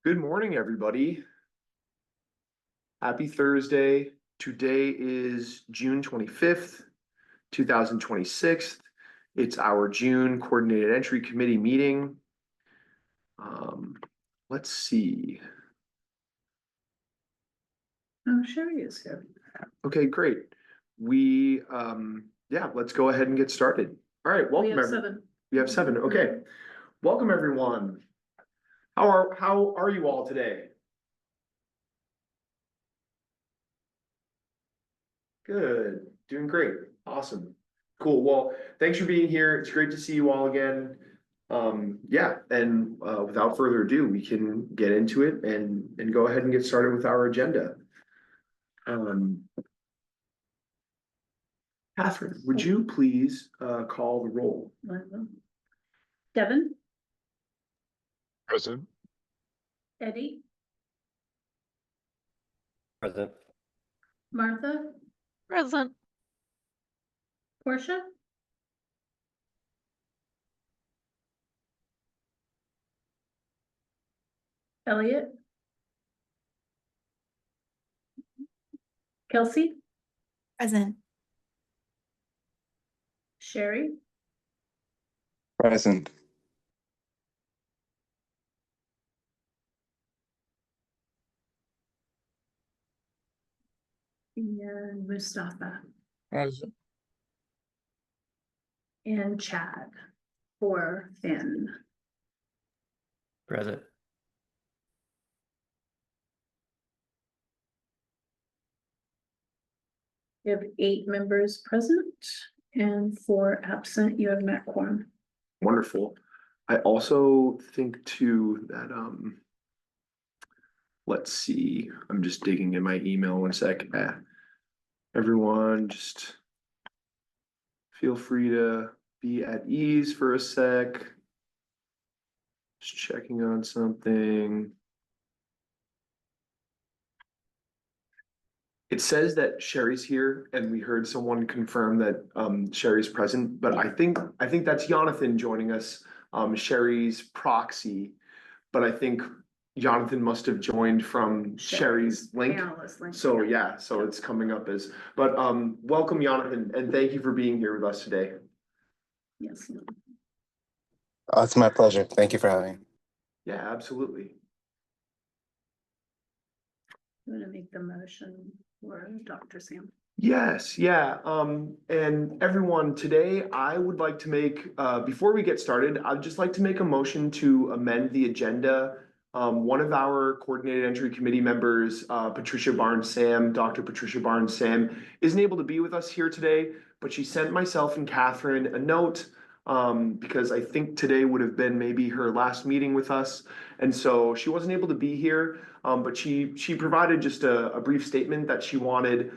Good morning, everybody. Happy Thursday. Today is June 25th, 2026. It's our June Coordinated Entry Committee meeting. Let's see. Oh, Sherry is here. Okay, great. Let's go ahead and get started. All right, welcome We have everyone. 7. We have 7. Okay. Welcome everyone. How are you all today? Good, doing great, awesome, cool. Well, thanks for being here. It's great to see you all again. Without further ado, we can get into it and go ahead and get started with our agenda. Catherine, would you please call the roll? Devin, Present. Eddie, Present. Martha, Present. Portia, Elliot, Kelsey, Present. Sherry, Present. and Mustafa, Present. and Chad for Finn. Present. You have 8 members present and 4 absent. You have met quorum. Wonderful. I also think too that let's see, I'm just digging in my email one sec. Everyone just feel free to be at ease for a sec. Just checking on something. It says that Sherry's here and we heard someone confirm that Sherry's present, but I think that's Jonathan joining us, Sherry's proxy. But I think Jonathan must have joined from Sherry's link. Analyst link. So yeah, so it's coming up as, but welcome Jonathan and thank you for being here with us today. Yes. It's my pleasure. Thank you for having me. Yeah, absolutely. I'm gonna make the motion for Dr. Sam. Yes, yeah. And everyone, today I would like to make, before we get started, I'd just like to make a motion to amend the agenda. One of our coordinated entry committee members, Dr. Patricia Barnes-Sam, isn't able to be with us here today, but she sent myself and Catherine a note because I think today would have been maybe her last meeting with us. And so she wasn't able to be here, but she provided just a brief statement that she wanted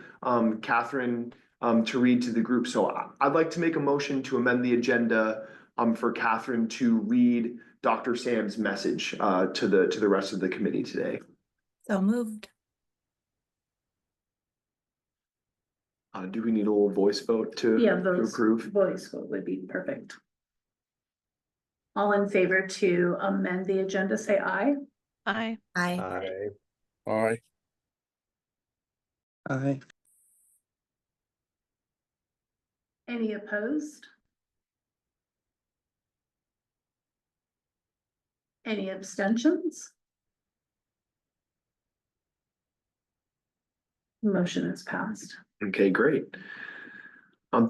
Catherine to read to the group. So I'd like to make a motion to amend the agenda for Catherine to read Dr. Sam's message to the rest of the committee today. So moved. Do we need a little voice vote to approve? Voice vote would be perfect. All in favor to amend the agenda, say aye. Aye. Aye. Aye. Aye. Any opposed? Any abstentions? Motion is passed. Okay, great.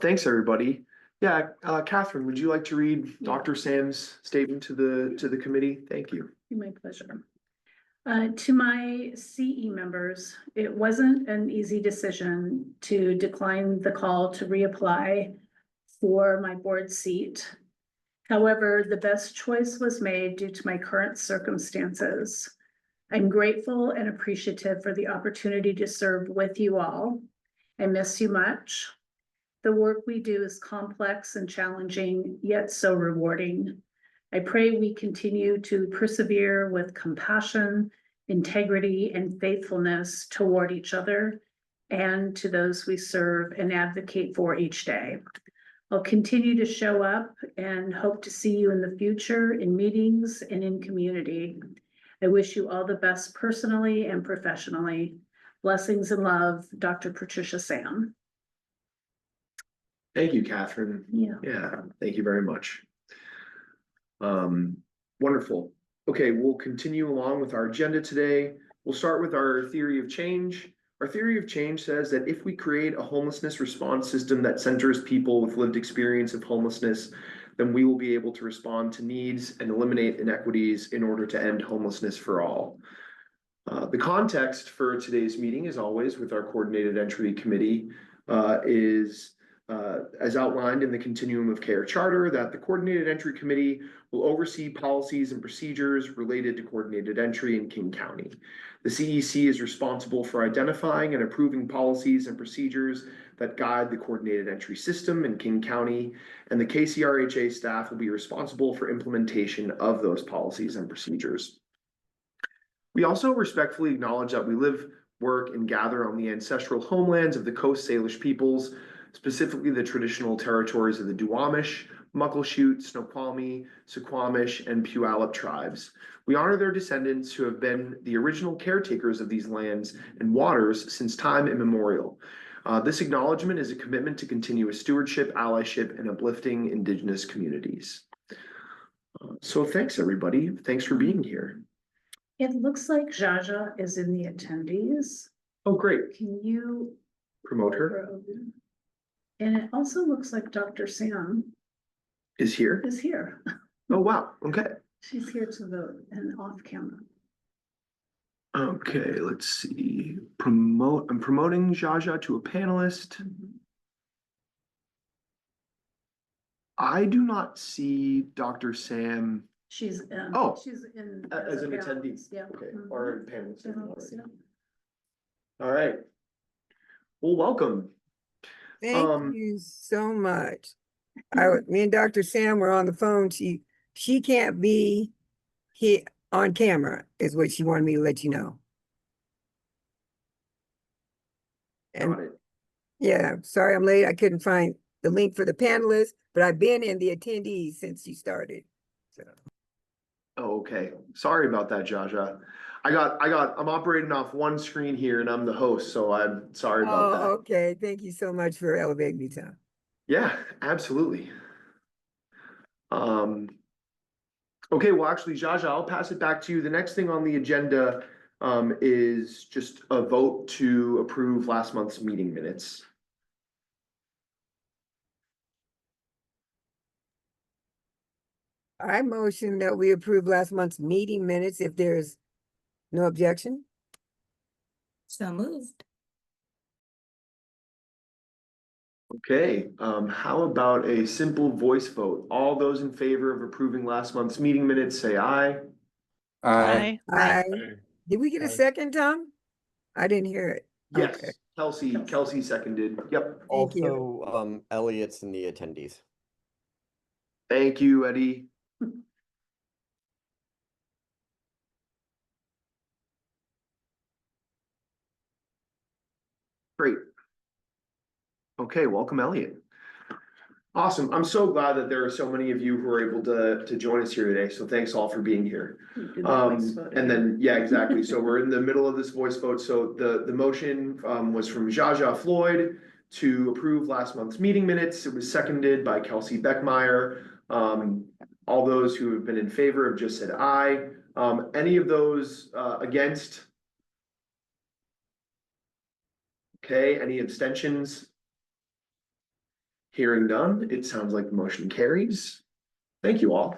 Thanks, everybody. Yeah, Catherine, would you like to read Dr. Sam's statement to the committee? Thank you. My pleasure. To my CE members, it wasn't an easy decision to decline the call to reapply for my board seat. However, the best choice was made due to my current circumstances. I'm grateful and appreciative for the opportunity to serve with you all. I miss you much. The work we do is complex and challenging, yet so rewarding. I pray we continue to persevere with compassion, integrity, and faithfulness toward each other and to those we serve and advocate for each day. I'll continue to show up and hope to see you in the future in meetings and in community. I wish you all the best personally and professionally. Blessings and love, Dr. Patricia Sam. Thank you, Catherine. Yeah. Yeah, thank you very much. Wonderful. Okay, we'll continue along with our agenda today. We'll start with our theory of change. Our theory of change says that if we create a homelessness response system that centers people with lived experience of homelessness, then we will be able to respond to needs and eliminate inequities in order to end homelessness for all. The context for today's meeting, as always, with our coordinated entry committee, is as outlined in the Continuum of Care Charter, that the Coordinated Entry Committee will oversee policies and procedures related to coordinated entry in King County. The CEC is responsible for identifying and approving policies and procedures that guide the coordinated entry system in King County, and the KCRHA staff will be responsible for implementation of those policies and procedures. We also respectfully acknowledge that we live, work, and gather on the ancestral homelands of the Coast Salish peoples, specifically the traditional territories of the Duwamish, Muckleshoot, Snoqualmie, Suquamish, and Puyallup tribes. We honor their descendants who have been the original caretakers of these lands and waters since time immemorial. This acknowledgement is a commitment to continuous stewardship, allyship, and uplifting Indigenous communities. So thanks, everybody. Thanks for being here. It looks like Jaja is in the attendees. Oh, great. Can you Promote her. over? And it also looks like Dr. Sam Is here. is here. Oh, wow. Okay. She's here to vote and off camera. Okay, let's see. I'm promoting Jaja to a panelist. I do not see Dr. Sam. She's Oh, she's in as a an attendee. panelist, yeah. Okay, Mhm. or panelist. Panelist, yeah. All right. Well, welcome. Thank you so much. Me and Dr. Sam were on the phone. She can't be here on camera, is what she wanted me to let you know. Got And it. yeah, sorry I'm late. I couldn't find the link for the panelists, but I've been in the attendees since she started. So Oh, okay. Sorry about that, Jaja. I'm operating off one screen here and I'm the host, so I'm sorry about that. okay. Thank you so much for elevating me, Tom. Yeah, absolutely. Okay, well, actually, Jaja, I'll pass it back to you. The next thing on the agenda is just a vote to approve last month's meeting minutes. I motion that we approve last month's meeting minutes if there's no objection. So moved. Okay, how about a simple voice vote? All those in favor of approving last month's meeting minutes, say aye. Aye. Aye. Did we get a second, Tom? I didn't hear it. Yes, Okay. Kelsey seconded. Yep. Thank you. Also, Elliot's in the attendees. Thank you, Eddie. Great. Okay, welcome, Elliot. Awesome. I'm so glad that there are so many of you who are able to join us here today. So thanks all for being here. You do the voice vote And then, yeah, exactly. So we're in the middle of this voice vote. So the motion was from Jaja Floyd to approve last month's meeting minutes. It was seconded by Kelsey Beckmeyer. All those who have been in favor have just said aye. Any of those against? Okay, any abstentions? Hearing none, it sounds like the motion carries. Thank you all.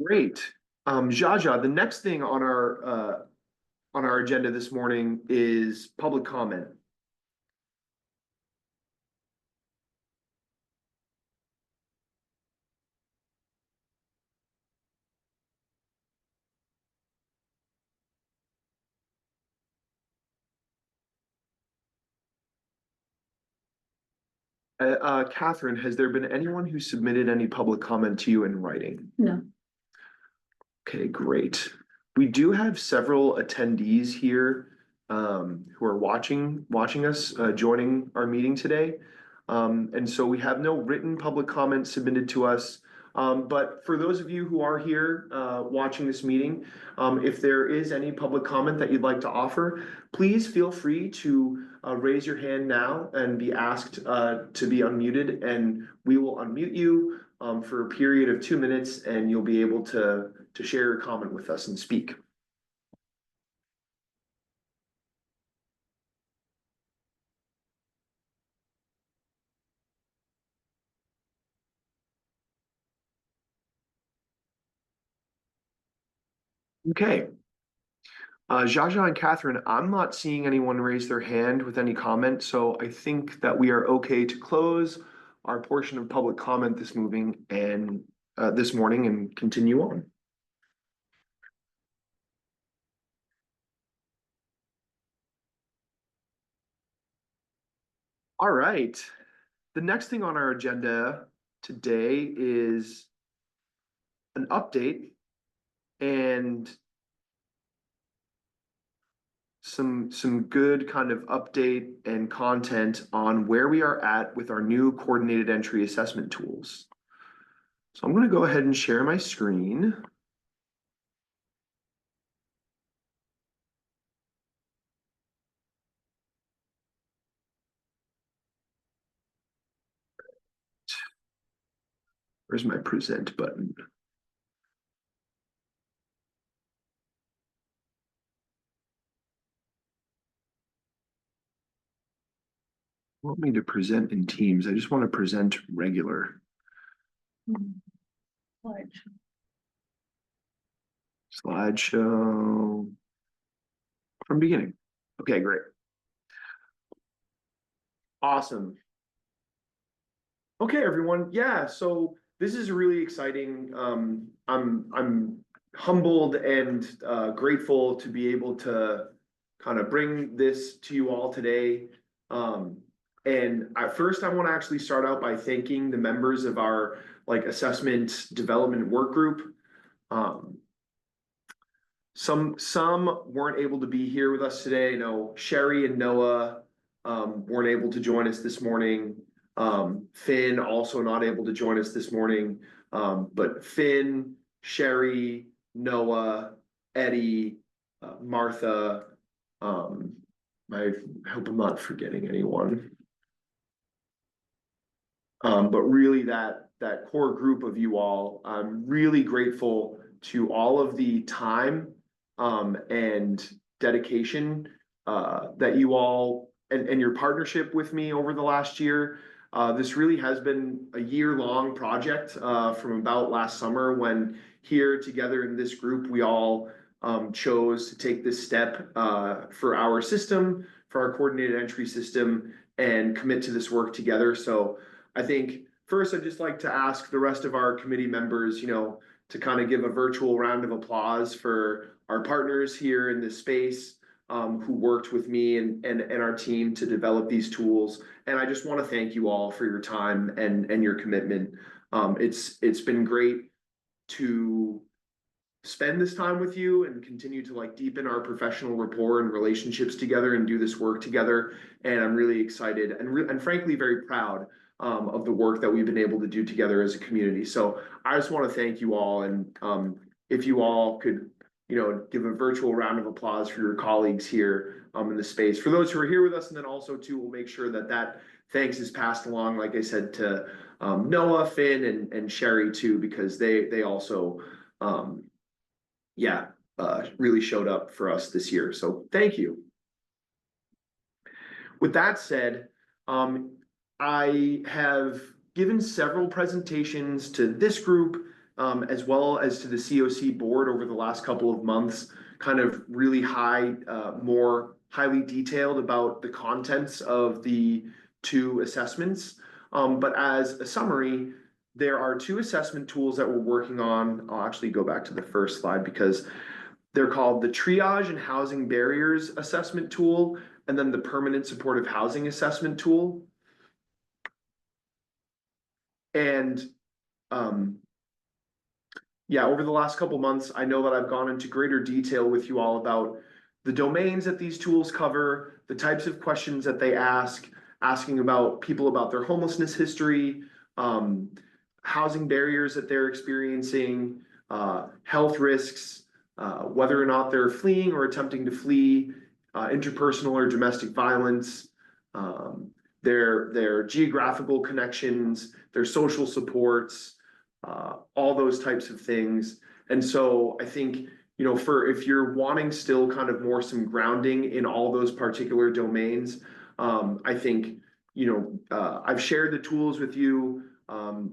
Great. Jaja, the next thing on our agenda this morning is public comment. Catherine, has there been anyone who submitted any public comment to you in writing? No. Okay, great. We do have several attendees here who are watching us, joining our meeting today. And so we have no written public comments submitted to us. But for those of you who are here, watching this meeting, if there is any public comment that you'd like to offer, please feel free to raise your hand now and be asked to be unmuted, and we will unmute you for a period of 2 minutes, and you'll be able to share your comment with us and speak. Okay. Jaja and Catherine, I'm not seeing anyone raise their hand with any comment, so I think that we are okay to close our portion of public comment this morning and continue on. All right. The next thing on our agenda today is an update and some good kind of update and content on where we are at with our new coordinated entry assessment tools. So I'm going to go ahead and share my screen. Where's my present button? I want me to present in Teams. I just want to present regular. Slideshow from beginning. Okay, great. Awesome. Okay, everyone. Yeah, so this is really exciting. I'm humbled and grateful to be able to kind of bring this to you all today. And at first, I want to actually start out by thanking the members of our assessment development work group. Some weren't able to be here with us today. No, Sherry and Noah weren't able to join us this morning. Finn also not able to join us this morning. But Finn, Sherry, Noah, Eddie, Martha, I hope I'm not forgetting anyone. But really that core group of you all, I'm really grateful to all of the time and dedication that you all and your partnership with me over the last year. This really has been a year-long project from about last summer when here together in this group, we all chose to take this step for our system, for our coordinated entry system, and commit to this work together. So I think first, I'd just like to ask the rest of our committee members, to kind of give a virtual round of applause for our partners here in this space who worked with me and our team to develop these tools. And I just want to thank you all for your time and your commitment. It's been great to spend this time with you and continue to deepen our professional rapport and relationships together and do this work together. And I'm really excited and frankly very proud of the work that we've been able to do together as a community. So I just want to thank you all, and if you all could give a virtual round of applause for your colleagues here in the space. For those who are here with us, and then also too, we'll make sure that thanks is passed along, like I said, to Noah, Finn, and Sherry too, because they also really showed up for us this year. So thank you. With that said, I have given several presentations to this group as well as to the CoC board over the last couple of months, kind of really more highly detailed about the contents of the two assessments. But as a summary, there are two assessment tools that we're working on. I'll actually go back to the first slide because they're called the Triage and Housing Barriers Assessment Tool, and then the Permanent Supportive Housing Assessment Tool. And over the last couple months, I know that I've gone into greater detail with you all about the domains that these tools cover, the types of questions that they ask, asking about people about their homelessness history, housing barriers that they're experiencing, health risks, whether or not they're fleeing or attempting to flee, interpersonal or domestic violence, their geographical connections, their social supports, all those types of things. And so I think, you know, for if you're wanting still kind of more some grounding in all those particular domains, I think, you know, I've shared the tools with you.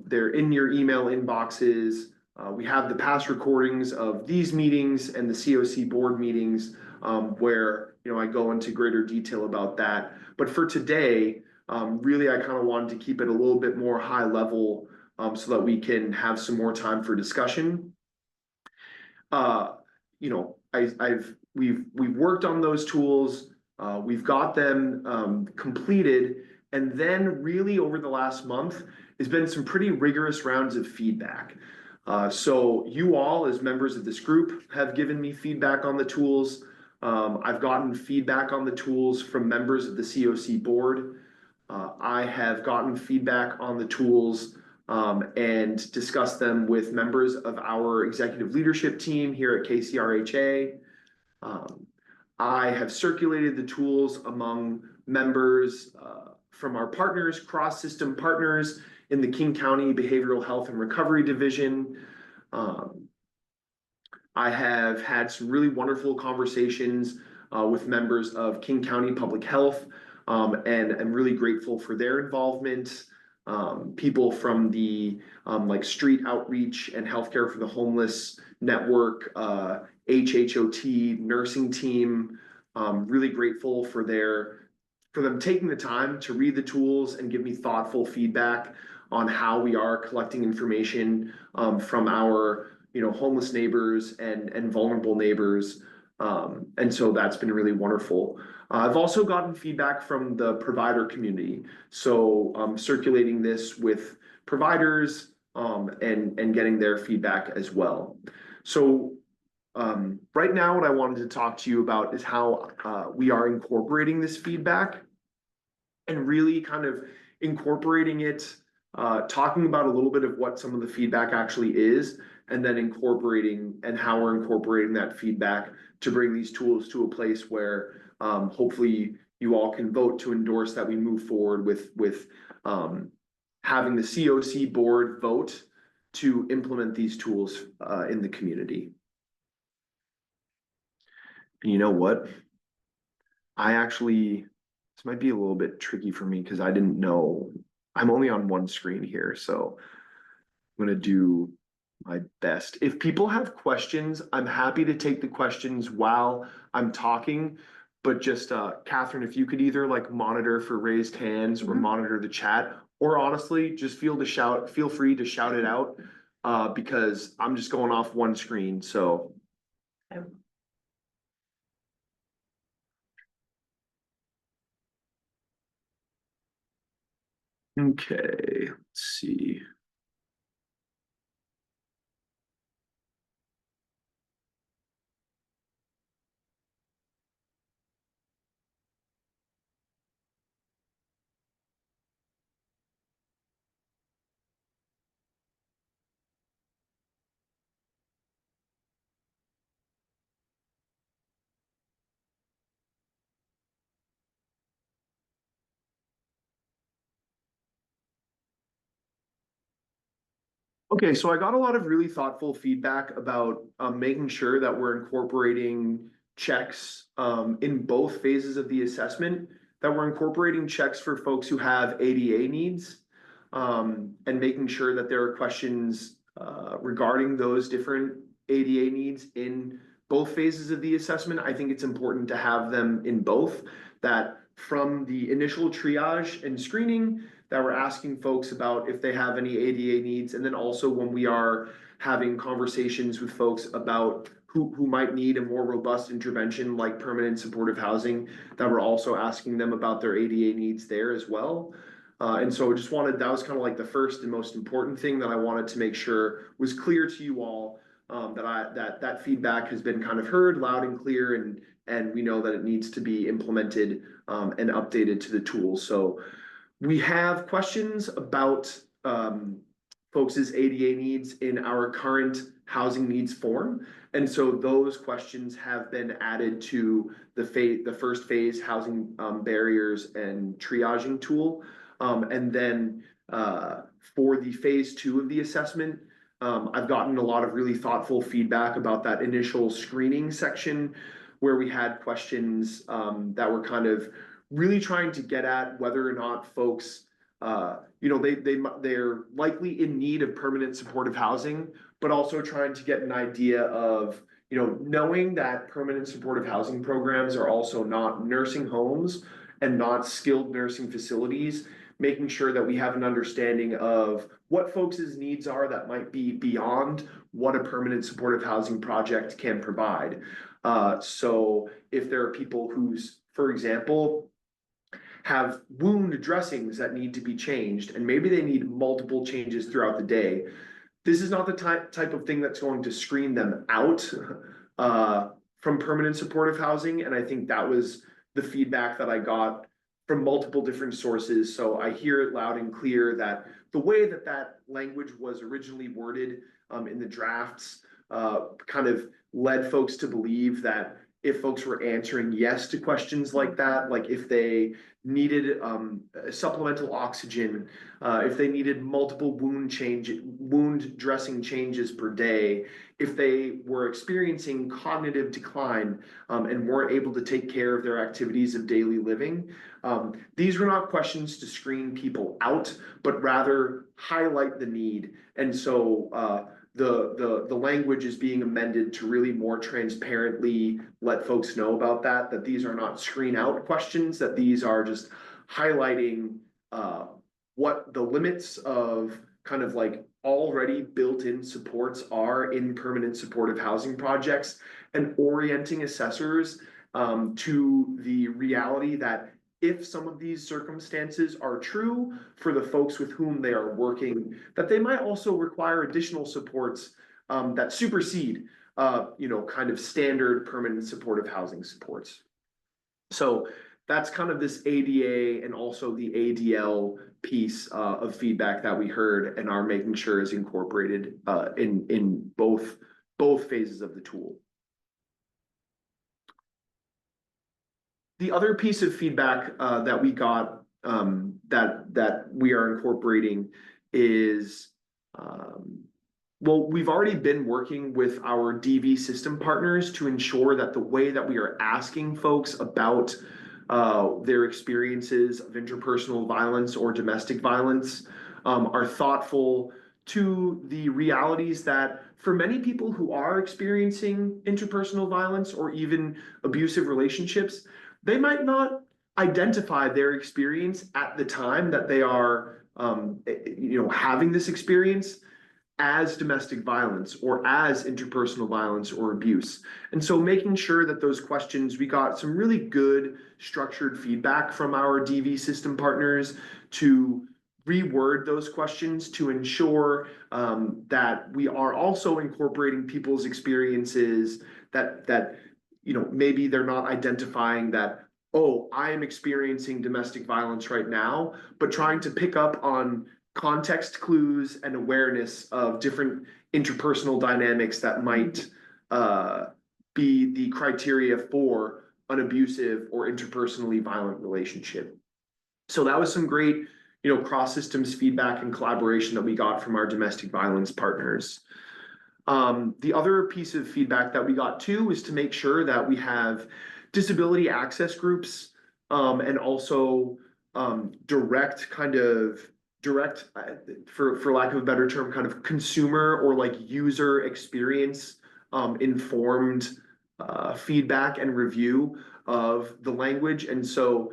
They're in your email inboxes. We have the past recordings of these meetings and the CoC board meetings, where, you know, I go into greater detail about that. But for today, really, I kind of wanted to keep it a little bit more high level, so that we can have some more time for discussion. You know, we've worked on those tools. We've got them completed, and then really over the last month has been some pretty rigorous rounds of feedback. So you all, as members of this group, have given me feedback on the tools. I've gotten feedback on the tools from members of the CoC board. I have gotten feedback on the tools and discussed them with members of our executive leadership team here at KCRHA. I have circulated the tools among members from our partners, cross-system partners in the King County Behavioral Health and Recovery Division. I have had some really wonderful conversations with members of King County Public Health, and I'm really grateful for their involvement. People from the like Street Outreach and Healthcare for the Homeless Network, HHOT nursing team, really grateful for them taking the time to read the tools and give me thoughtful feedback on how we are collecting information from our, you know, homeless neighbors and vulnerable neighbors. And so that's been really wonderful. I've also gotten feedback from the provider community. So circulating this with providers and getting their feedback as well. So right now, what I wanted to talk to you about is how we are incorporating this feedback and really kind of incorporating it, talking about a little bit of what some of the feedback actually is, and then incorporating and how we're incorporating that feedback to bring these tools to a place where hopefully you all can vote to endorse that we move forward with having the CoC board vote to implement these tools in the community. And you know what? This might be a little bit tricky for me because I didn't know. I'm only on one screen here, so I'm gonna do my best. If people have questions, I'm happy to take the questions while I'm talking. But just Catherine, if you could either like monitor for raised hands or monitor the chat, or honestly, just feel free to shout it out because I'm just going off one screen. So okay, let's see. Okay, so I got a lot of really thoughtful feedback about making sure that we're incorporating checks in both phases of the assessment, that we're incorporating checks for folks who have ADA needs, and making sure that there are questions regarding those different ADA needs in both phases of the assessment. I think it's important to have them in both, that from the initial triage and screening, that we're asking folks about if they have any ADA needs, and then also when we are having conversations with folks about who might need a more robust intervention like permanent supportive housing, that we're also asking them about their ADA needs there as well. And so I just that was kind of like the first and most important thing that I wanted to make sure was clear to you all, that feedback has been kind of heard loud and clear, and and we know that it needs to be implemented and updated to the tool. So we have questions about folks' ADA needs in our current housing needs form. And so those questions have been added to the first phase housing barriers and triaging tool. And then for the phase 2 of the assessment, I've gotten a lot of really thoughtful feedback about that initial screening section where we had questions that were kind of really trying to get at whether or not folks, they're likely in need of permanent supportive housing, but also trying to get an idea of, knowing that permanent supportive housing programs are also not nursing homes and not skilled nursing facilities, making sure that we have an understanding of what folks' needs are that might be beyond what a permanent supportive housing project can provide. So if there are people who's, for example, have wound dressings that need to be changed, and maybe they need multiple changes throughout the day, this is not the type of thing that's going to screen them out from permanent supportive housing. And I think that was the feedback that I got from multiple different sources. So I hear it loud and clear that the way that that language was originally worded in the drafts kind of led folks to believe that if folks were answering yes to questions like that, like if they needed supplemental oxygen, if they needed multiple wound dressing changes per day, if they were experiencing cognitive decline and weren't able to take care of their activities of daily living, these were not questions to screen people out, but rather highlight the need. And so the language is being amended to really more transparently let folks know about that these are not screen out questions, that these are just highlighting what the limits of kind of like already built-in supports are in permanent supportive housing projects, and orienting assessors to the reality that if some of these circumstances are true for the folks with whom they are working, that they might also require additional supports that supersede, kind of standard permanent supportive housing supports. So that's kind of this ADA and also the ADL piece of feedback that we heard and are making sure is incorporated in both phases of the tool. The other piece of feedback that we got that we are incorporating is, well, we've already been working with our DV system partners to ensure that the way that we are asking folks about their experiences of interpersonal violence or domestic violence are thoughtful to the realities that for many people who are experiencing interpersonal violence or even abusive relationships, they might not identify their experience at the time that they are, having this experience as domestic violence or as interpersonal violence or abuse. And so making sure that those questions, we got some really good structured feedback from our DV system partners to reword those questions to ensure that we are also incorporating people's experiences that maybe they're not identifying that, oh, I am experiencing domestic violence right now, but trying to pick up on context clues and awareness of different interpersonal dynamics that might be the criteria for an abusive or interpersonally violent relationship. So that was some great, cross systems feedback and collaboration that we got from our domestic violence partners. The other piece of feedback that we got too is to make sure that we have disability access groups and also direct, for lack of a better term, kind of consumer or like user experience informed feedback and review of the language. And so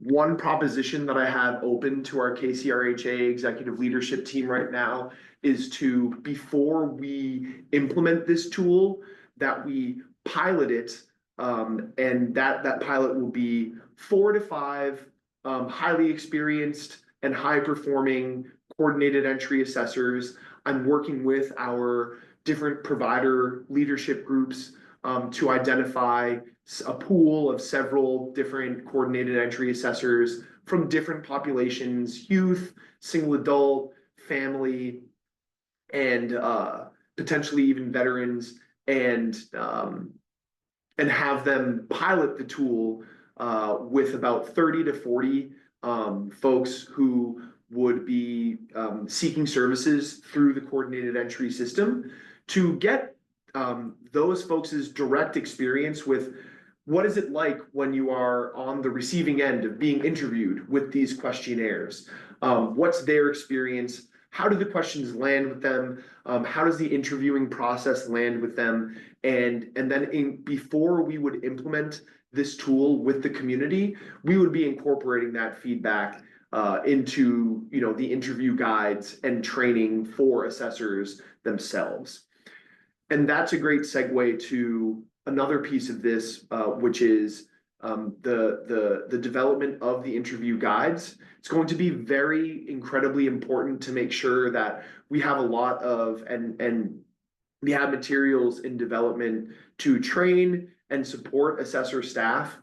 one proposition that I have open to our KCRHA executive leadership team right now is to, before we implement this tool, that we pilot it, and that pilot will be 4 to 5 highly experienced and high performing coordinated entry assessors. I'm working with our different provider leadership groups to identify a pool of several different coordinated entry assessors from different populations, youth, single adult, family, and potentially even veterans, and have them pilot the tool with about 30 to 40 folks who would be seeking services through the coordinated entry system to get those folks' direct experience with what is it like when you are on the receiving end of being interviewed with these questionnaires? What's their experience? How do the questions land with them? How does the interviewing process land with them? And then before we would implement this tool with the community, we would be incorporating that feedback into the interview guides and training for assessors themselves. And that's a great segue to another piece of this, which is the development of the interview guides. It's going to be very incredibly important to make sure that we have a lot of and we have materials in development to train and support assessor staff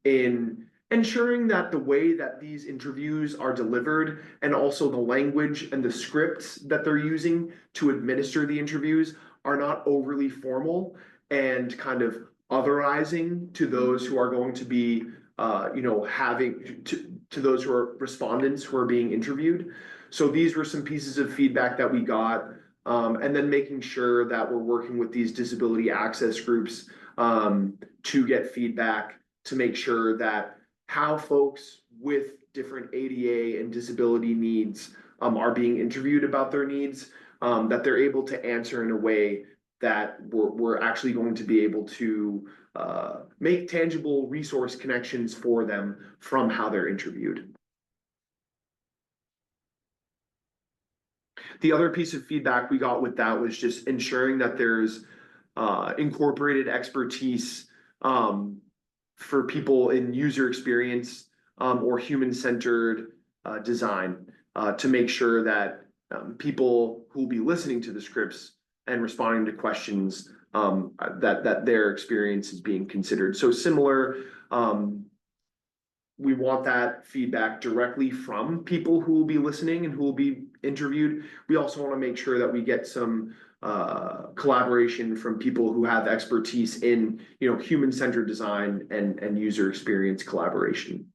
in ensuring that the way that these interviews are delivered and also the language and the scripts that they're using to administer the interviews are not overly formal and kind of otherizing to those who are going to be having to those who are respondents who are being interviewed. So these were some pieces of feedback that we got, and then making sure that we're working with these disability access groups to get feedback to make sure that how folks with different ADA and disability needs are being interviewed about their needs, that they're able to answer in a way that we're actually going to be able to make tangible resource connections for them from how they're interviewed. The other piece of feedback we got with that was just ensuring that there's incorporated expertise for people in user experience or human-centered design to make sure that people who will be listening to the scripts and responding to questions that their experience is being considered. So similar, we want that feedback directly from people who will be listening and who will be interviewed. We also want to make sure that we get some collaboration from people who have expertise in human-centered design and user experience collaboration.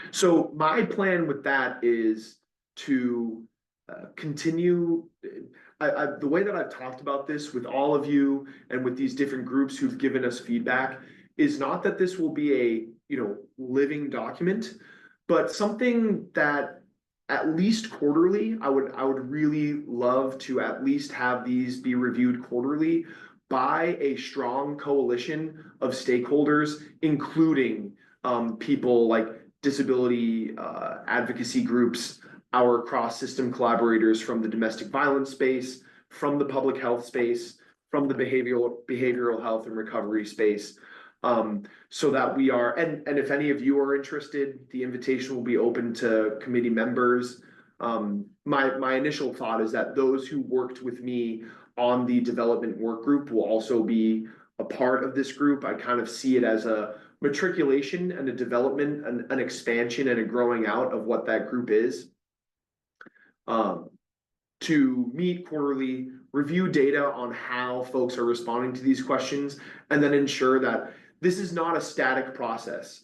So my plan with that is to continue. The way that I've talked about this with all of you and with these different groups who've given us feedback is not that this will be a living document, but something that at least quarterly, I would really love to at least have these be reviewed quarterly by a strong coalition of stakeholders, including people like disability advocacy groups, our cross-system collaborators from the domestic violence space, from the public health space, from the behavioral health and recovery space, so that we are, and if any of you are interested, the invitation will be open to committee members. My initial thought is that those who worked with me on the development work group will also be a part of this group. I kind of see it as a matriculation and a development, an expansion and a growing out of what that group is. To meet quarterly, review data on how folks are responding to these questions, and then ensure that this is not a static process.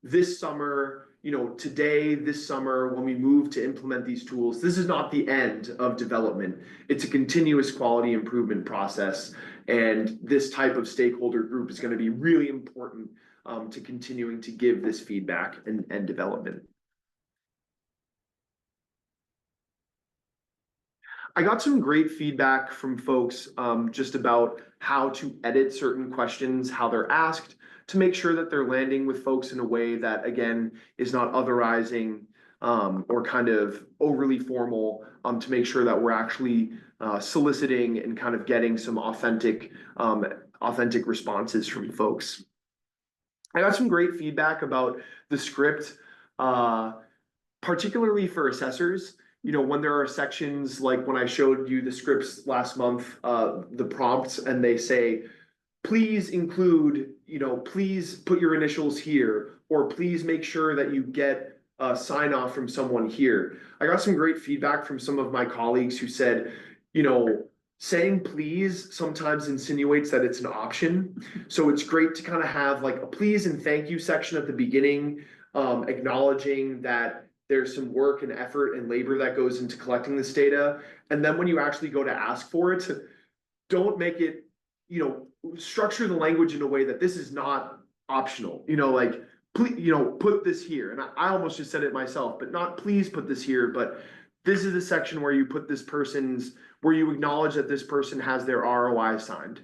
This summer, this summer, when we move to implement these tools, this is not the end of development. It's a continuous quality improvement process. And this type of stakeholder group is going to be really important to continuing to give this feedback and development. I got some great feedback from folks just about how to edit certain questions, how they're asked, to make sure that they're landing with folks in a way that, again, is not otherizing or kind of overly formal, to make sure that we're actually soliciting and kind of getting some authentic responses from folks. I got some great feedback about the script, particularly for assessors. you know, when there are sections, like when I showed you the scripts last month, the prompts, and they say, please include, you know, please put your initials here, or please make sure that you get a sign off from someone here. I got some great feedback from some of my colleagues who said, you know, saying please sometimes insinuates that it's an option. So it's great to kind of have like a please and thank you section at the beginning, acknowledging that there's some work and effort and labor that goes into collecting this data. And then when you actually go to ask for it, don't make it, you know, structure the language in a way that this is not optional, you know, like, please, you know, put this here. And I almost just said it myself, but not please put this here, but this is the section where you put this person's, where you acknowledge that this person has their ROI signed.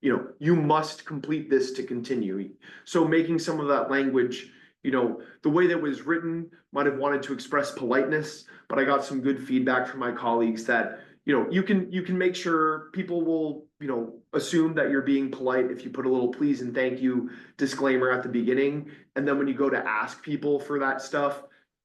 You know, you must complete this to continue. So making some of that language, you know, the way that was written might have wanted to express politeness, but I got some good feedback from my colleagues that, you know, you can make sure people will, you know, assume that you're being polite if you put a little please and thank you disclaimer at the beginning. And then when you go to ask people for that stuff,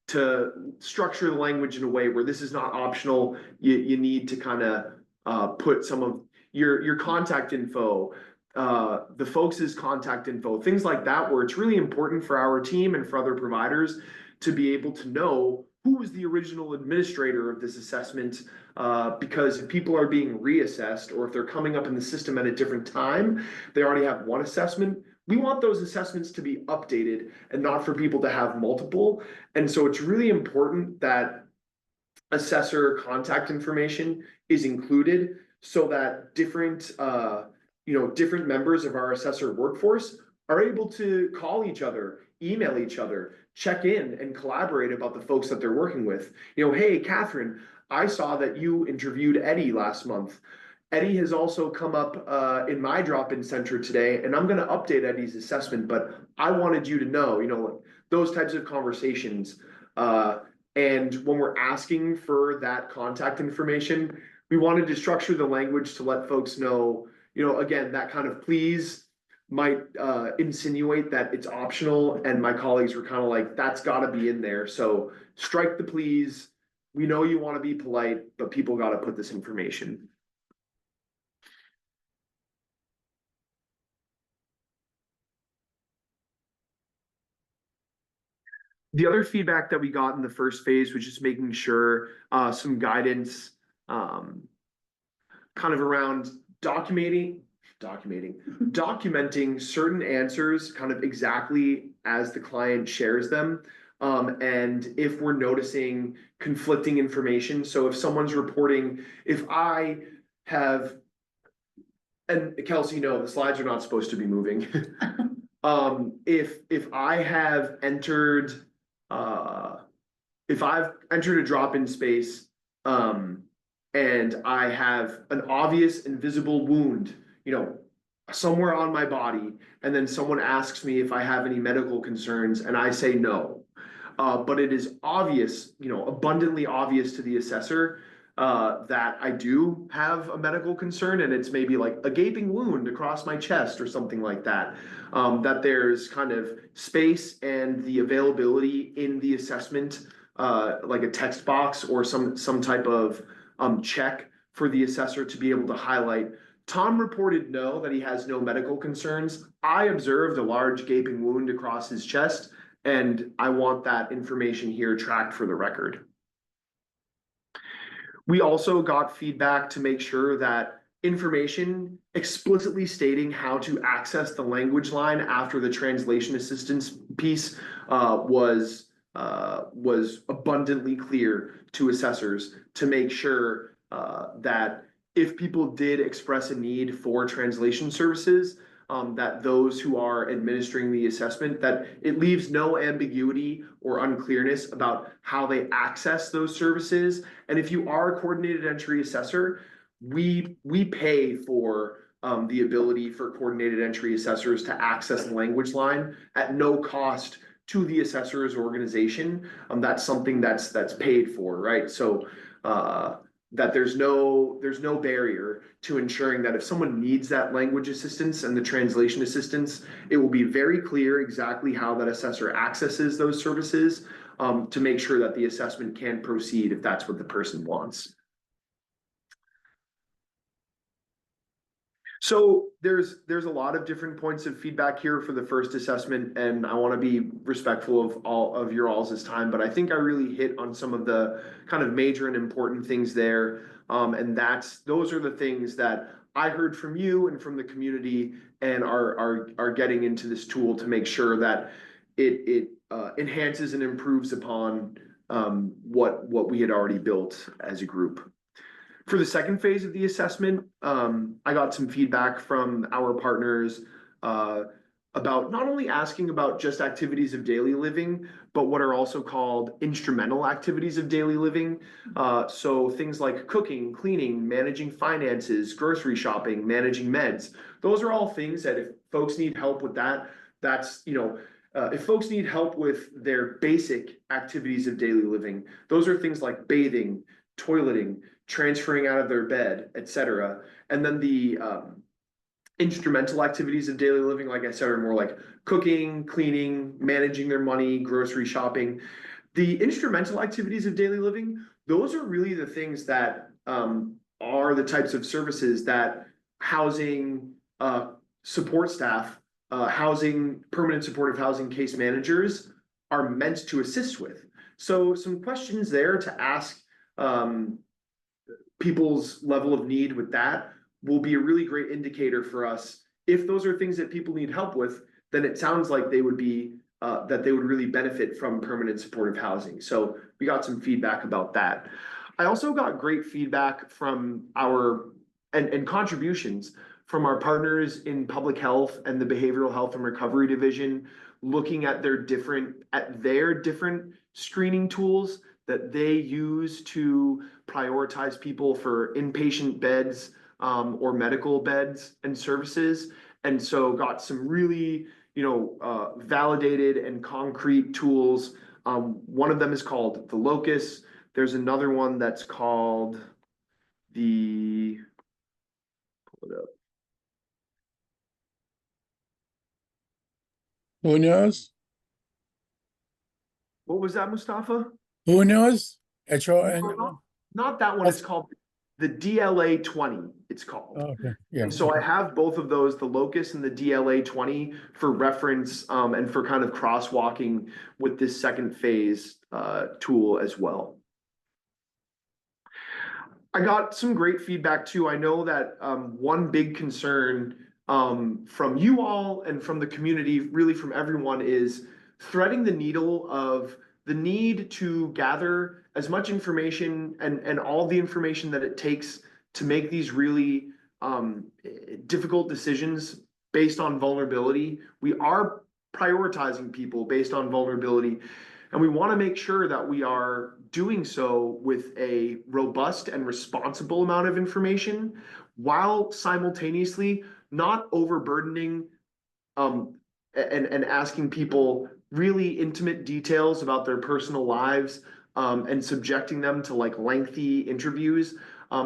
to structure the language in a way where this is not optional, you need to kind of put some of your contact info, the folks' contact info, things like that, where it's really important for our team and for other providers to be able to know who was the original administrator of this assessment, because if people are being reassessed or if they're coming up in the system at a different time, they already have one assessment. We want those assessments to be updated and not for people to have multiple. And so it's really important that assessor contact information is included so that different, you know, different members of our assessor workforce are able to call each other, email each other, check in and collaborate about the folks that they're working with. You know, hey, Catherine, I saw that you interviewed Eddie last month. Eddie has also come up in my drop-in center today, and I'm going to update Eddie's assessment, but I wanted you to know, you know, those types of conversations. And when we're asking for that contact information, we wanted to structure the language to let folks know, you know, again, that kind of please might insinuate that it's optional. And my colleagues were kind of like, that's got to be in there. So strike the please. We know you want to be polite, but people got to put this information. The other feedback that we got in the first phase was just making sure some guidance kind of around documenting certain answers kind of exactly as the client shares them. And if we're noticing conflicting information, so if someone's reporting, if I have, and Kelsey, no, the slides are not supposed to be moving. If I have entered, if I've entered a drop-in space, and I have an obvious and visible wound, you know, somewhere on my body, and then someone asks me if I have any medical concerns, and I say no. But it is obvious, you know, abundantly obvious to the assessor that I do have a medical concern, and it's maybe like a gaping wound across my chest or something like that. That there's kind of space and the availability in the assessment, like a text box or some type of check for the assessor to be able to highlight. Tom reported no, that he has no medical concerns. I observed a large gaping wound across his chest, and I want that information here tracked for the record. We also got feedback to make sure that information explicitly stating how to access the language line after the translation assistance piece was abundantly clear to assessors, to make sure that if people did express a need for translation services, that those who are administering the assessment, that it leaves no ambiguity or unclearness about how they access those services. And if you are a coordinated entry assessor, we pay for the ability for coordinated entry assessors to access the language line at no cost to the assessor's organization. That's something that's paid for, right? So that there's no barrier to ensuring that if someone needs that language assistance and the translation assistance, it will be very clear exactly how that assessor accesses those services, to make sure that the assessment can proceed if that's what the person wants. So there's a lot of different points of feedback here for the first assessment, and I want to be respectful of all of your all's time, but I think I really hit on some of the kind of major and important things there. And those are the things that I heard from you and from the community, and are getting into this tool to make sure that it enhances and improves upon what we had already built as a group. For the second phase of the assessment, I got some feedback from our partners about not only asking about just activities of daily living, but what are also called instrumental activities of daily living. So things like cooking, cleaning, managing finances, grocery shopping, managing meds. Those are all things that if folks need help with that, if folks need help with their basic activities of daily living, those are things like bathing, toileting, transferring out of their bed, etc. And then the instrumental activities of daily living, like I said, are more like cooking, cleaning, managing their money, grocery shopping. The instrumental activities of daily living, those are really the things that are the types of services that housing support staff, permanent supportive housing case managers are meant to assist with. So some questions there to ask people's level of need with that will be a really great indicator for us. If those are things that people need help with, then it sounds like they would be that they would really benefit from permanent supportive housing. So we got some feedback about that. I also got great feedback from and contributions from our partners in public health and the behavioral health and recovery division, looking at their different screening tools that they use to prioritize people for inpatient beds or medical beds and services. And so got some really, validated and concrete tools. One of them is called the Locus. There's another one that's called pull it up. Who knows? What was that, Mustafa? Who knows? No, HON. not that one. It's called the DLA 20. It's called. Oh, okay. Yeah. And so I have both of those, the Locus and the DLA 20, for reference and for kind of crosswalking with this second phase tool as well. I got some great feedback too. I know that one big concern from you all and from the community, really from everyone, is threading the needle of the need to gather as much information and all the information that it takes to make these really difficult decisions based on vulnerability. We are prioritizing people based on vulnerability, and we want to make sure that we are doing so with a robust and responsible amount of information, while simultaneously not overburdening and asking people really intimate details about their personal lives and subjecting them to like lengthy interviews.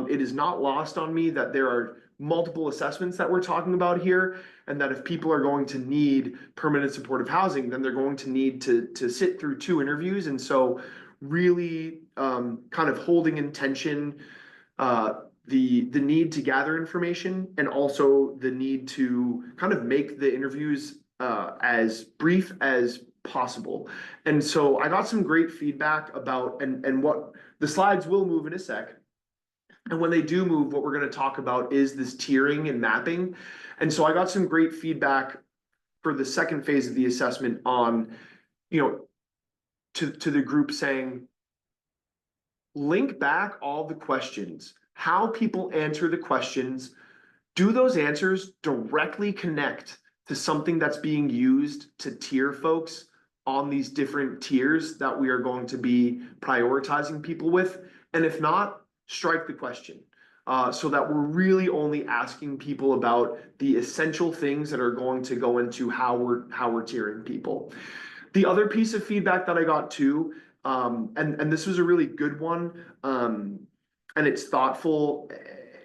It is not lost on me that there are multiple assessments that we're talking about here, and that if people are going to need permanent supportive housing, then they're going to need to sit through 2 interviews. And so really kind of holding in tension the need to gather information, and also the need to kind of make the interviews as brief as possible. And so I got some great feedback about, and what the slides will move in a sec. And when they do move, what we're going to talk about is this tiering and mapping. And so I got some great feedback for the second phase of the assessment on, to the group saying, link back all the questions, how people answer the questions. Do those answers directly connect to something that's being used to tier folks on these different tiers that we are going to be prioritizing people with? And if not, strike the question, so that we're really only asking people about the essential things that are going to go into how we're tiering people. The other piece of feedback that I got too, and this was a really good one, and it's thoughtful,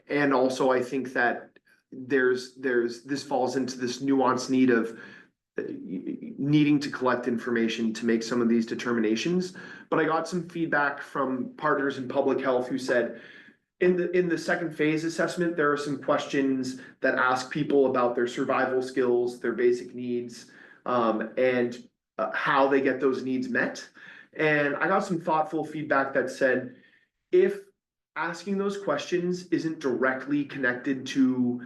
and also I think that this falls into this nuanced need of needing to collect information to make some of these determinations. But I got some feedback from partners in public health who said, in the second phase assessment, there are some questions that ask people about their survival skills, their basic needs, and how they get those needs met. And I got some thoughtful feedback that said, if asking those questions isn't directly connected to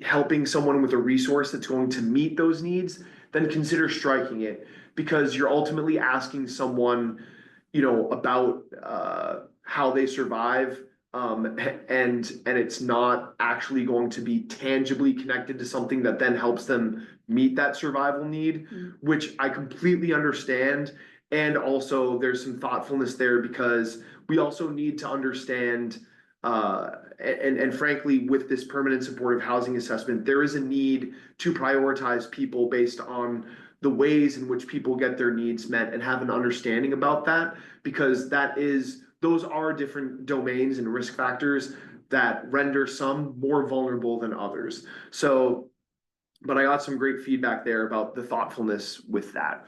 helping someone with a resource that's going to meet those needs, then consider striking it, because you're ultimately asking someone, about how they survive, and it's not actually going to be tangibly connected to something that then helps them meet that survival need, which I completely understand. And also there's some thoughtfulness there, because we also need to understand, and frankly, with this permanent supportive housing assessment, there is a need to prioritize people based on the ways in which people get their needs met, and have an understanding about that, because those are different domains and risk factors that render some more vulnerable than others. So, but I got some great feedback there about the thoughtfulness with that.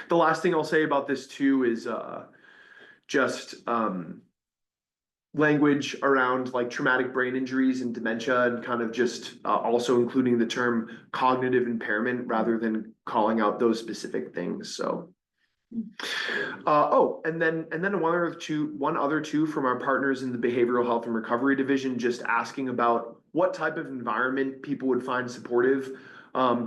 The last thing I'll say about this too is just language around like traumatic brain injuries and dementia, and kind of just also including the term cognitive impairment rather than calling out those specific things. So and then one other two from our partners in the behavioral health and recovery division, just asking about what type of environment people would find supportive.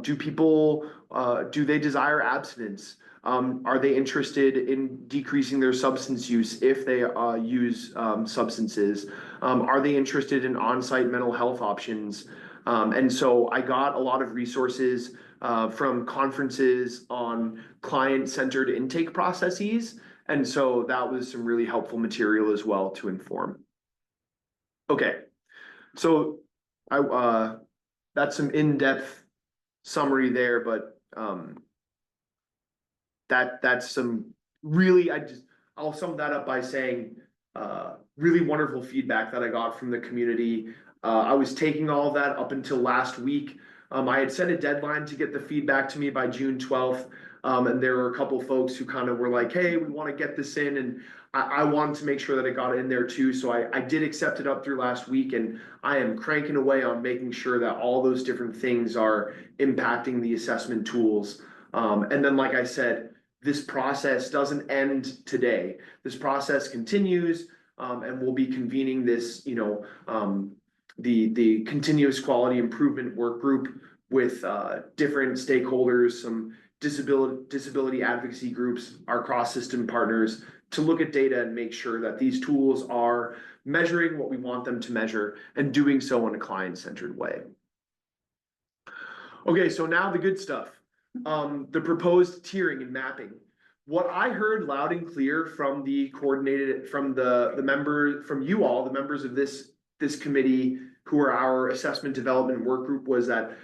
Do they desire abstinence? Are they interested in decreasing their substance use if they use substances? Are they interested in on-site mental health options? And so I got a lot of resources from conferences on client-centered intake processes. And so that was some really helpful material as well to inform. Okay, so that's some in-depth summary there, but that's some really, I'll sum that up by saying really wonderful feedback that I got from the community. I was taking all of that up until last week. I had set a deadline to get the feedback to me by June 12th. And there were a couple folks who kind of were like, hey, we want to get this in. And I wanted to make sure that it got in there too. So I did accept it up through last week, and I am cranking away on making sure that all those different things are impacting the assessment tools. And then, like I said, this process doesn't end today. This process continues, and we'll be convening this, the continuous quality improvement work group with different stakeholders, some disability advocacy groups, our cross-system partners, to look at data and make sure that these tools are measuring what we want them to measure, and doing so in a client-centered way. Okay, so now the good stuff. The proposed tiering and mapping. What I heard loud and clear from the coordinated, from the member, from you all, the members of this committee who are our assessment development work group, was that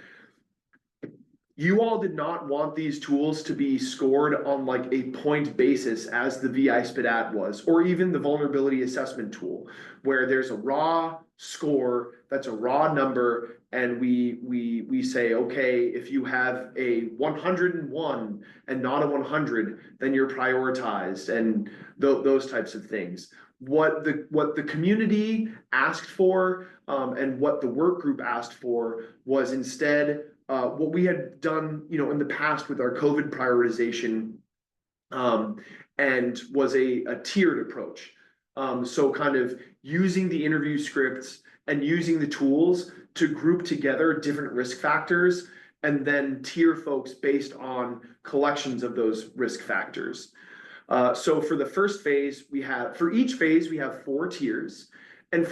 you all did not want these tools to be scored on like a point basis as the VI SPDAT was, or even the vulnerability assessment tool, where there's a raw score, that's a raw number, and we say, okay, if you have a 101 and not a 100, then you're prioritized, and those types of things. What the community asked for, and what the work group asked for, was instead what we had done, in the past with our COVID prioritization, and was a tiered approach. So kind of using the interview scripts and using the tools to group together different risk factors, and then tier folks based on collections of those risk factors. So for the first phase, for each phase, we have 4 tiers. And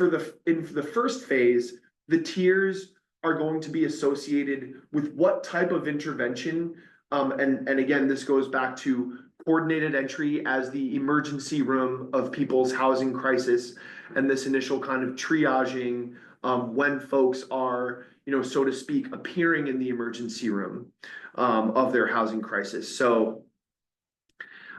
in the first phase, the tiers are going to be associated with what type of intervention. And again, this goes back to coordinated entry as the emergency room of people's housing crisis, and this initial kind of triaging when folks are, so to speak, appearing in the emergency room of their housing crisis. So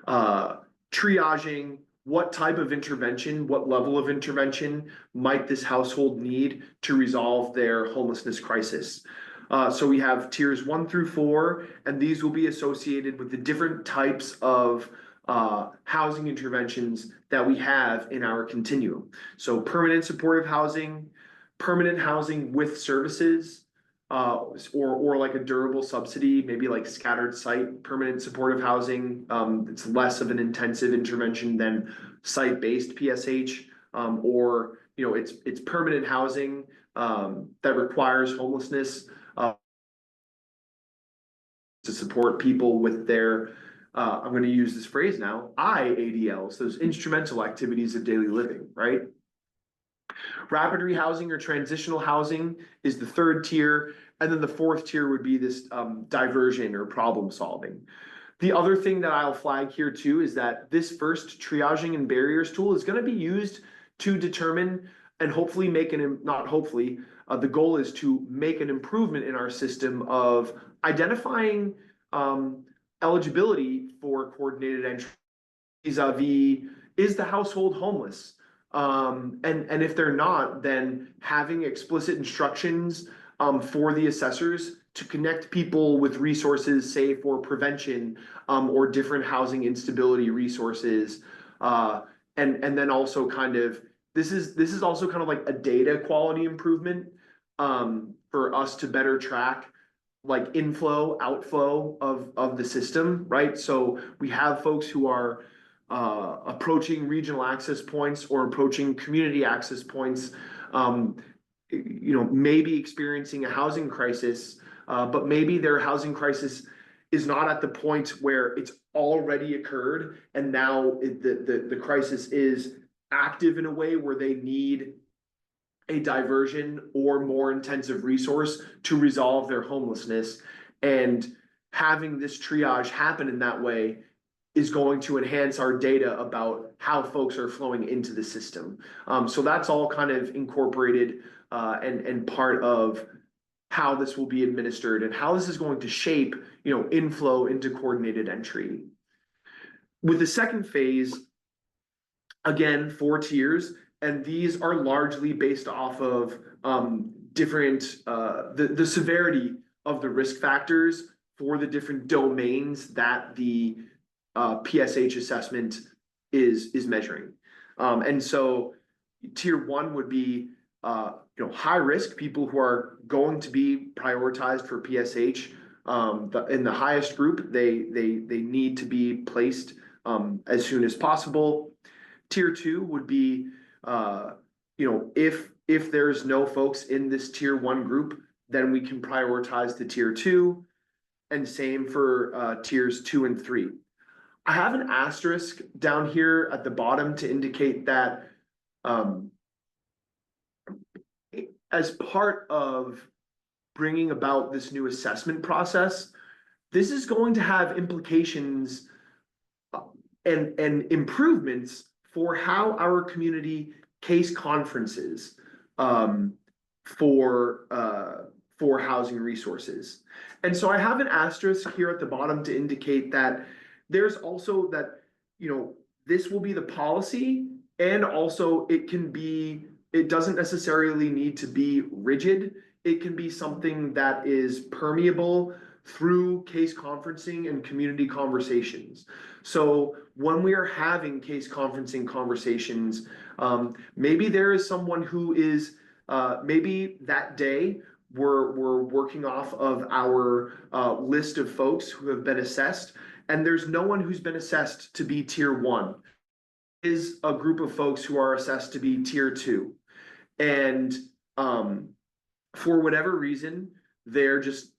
triaging what type of intervention, what level of intervention might this household need to resolve their homelessness crisis. So we have tiers 1 through 4, and these will be associated with the different types of housing interventions that we have in our continuum. So permanent supportive housing, permanent housing with services, or like a durable subsidy, maybe like scattered site permanent supportive housing. It's less of an intensive intervention than site-based PSH, or it's permanent housing that requires homelessness to support people with their I'm going to use this phrase now, IADLs, those instrumental activities of daily living, right? Rapid rehousing or transitional housing is the 3rd tier, and then the 4th tier would be this diversion or problem solving. The other thing that I'll flag here too is that this first triaging and barriers tool is going to be used to determine and hopefully not hopefully, the goal is to make an improvement in our system of identifying eligibility for coordinated entry vis-a-vis, is the household homeless? And if they're not, then having explicit instructions for the assessors to connect people with resources, say for prevention, or different housing instability resources. And then also kind of, this is also kind of like a data quality improvement for us to better track like inflow, outflow of the system, right? So we have folks who are approaching regional access points or approaching community access points, maybe experiencing a housing crisis, but maybe their housing crisis is not at the point where it's already occurred, and now the crisis is active in a way where they need a diversion or more intensive resource to resolve their homelessness. And having this triage happen in that way is going to enhance our data about how folks are flowing into the system. So that's all kind of incorporated and part of how this will be administered and how this is going to shape, inflow into coordinated entry. With the second phase, again, 4 tiers, and these are largely based off of different the severity of the risk factors for the different domains that the PSH assessment is measuring. And so tier 1 would be high risk people who are going to be prioritized for PSH. In the highest group, they need to be placed as soon as possible. Tier 2 would be if there's no folks in this tier 1 group, then we can prioritize the tier 2, and same for tiers 2 and 3. I have an asterisk down here at the bottom to indicate that as part of bringing about this new assessment process, this is going to have implications and improvements for how our community case conferences for housing resources. And so I have an asterisk here at the bottom to indicate that there's also that, this will be the policy, and also it doesn't necessarily need to be rigid. It can be something that is permeable through case conferencing and community conversations. So when we are having case conferencing conversations, maybe there is someone who is, maybe that day we're working off of our list of folks who have been assessed, and there's no one who's been assessed to be tier 1. Is a group of folks who are assessed to be tier 2. And for whatever reason, they're just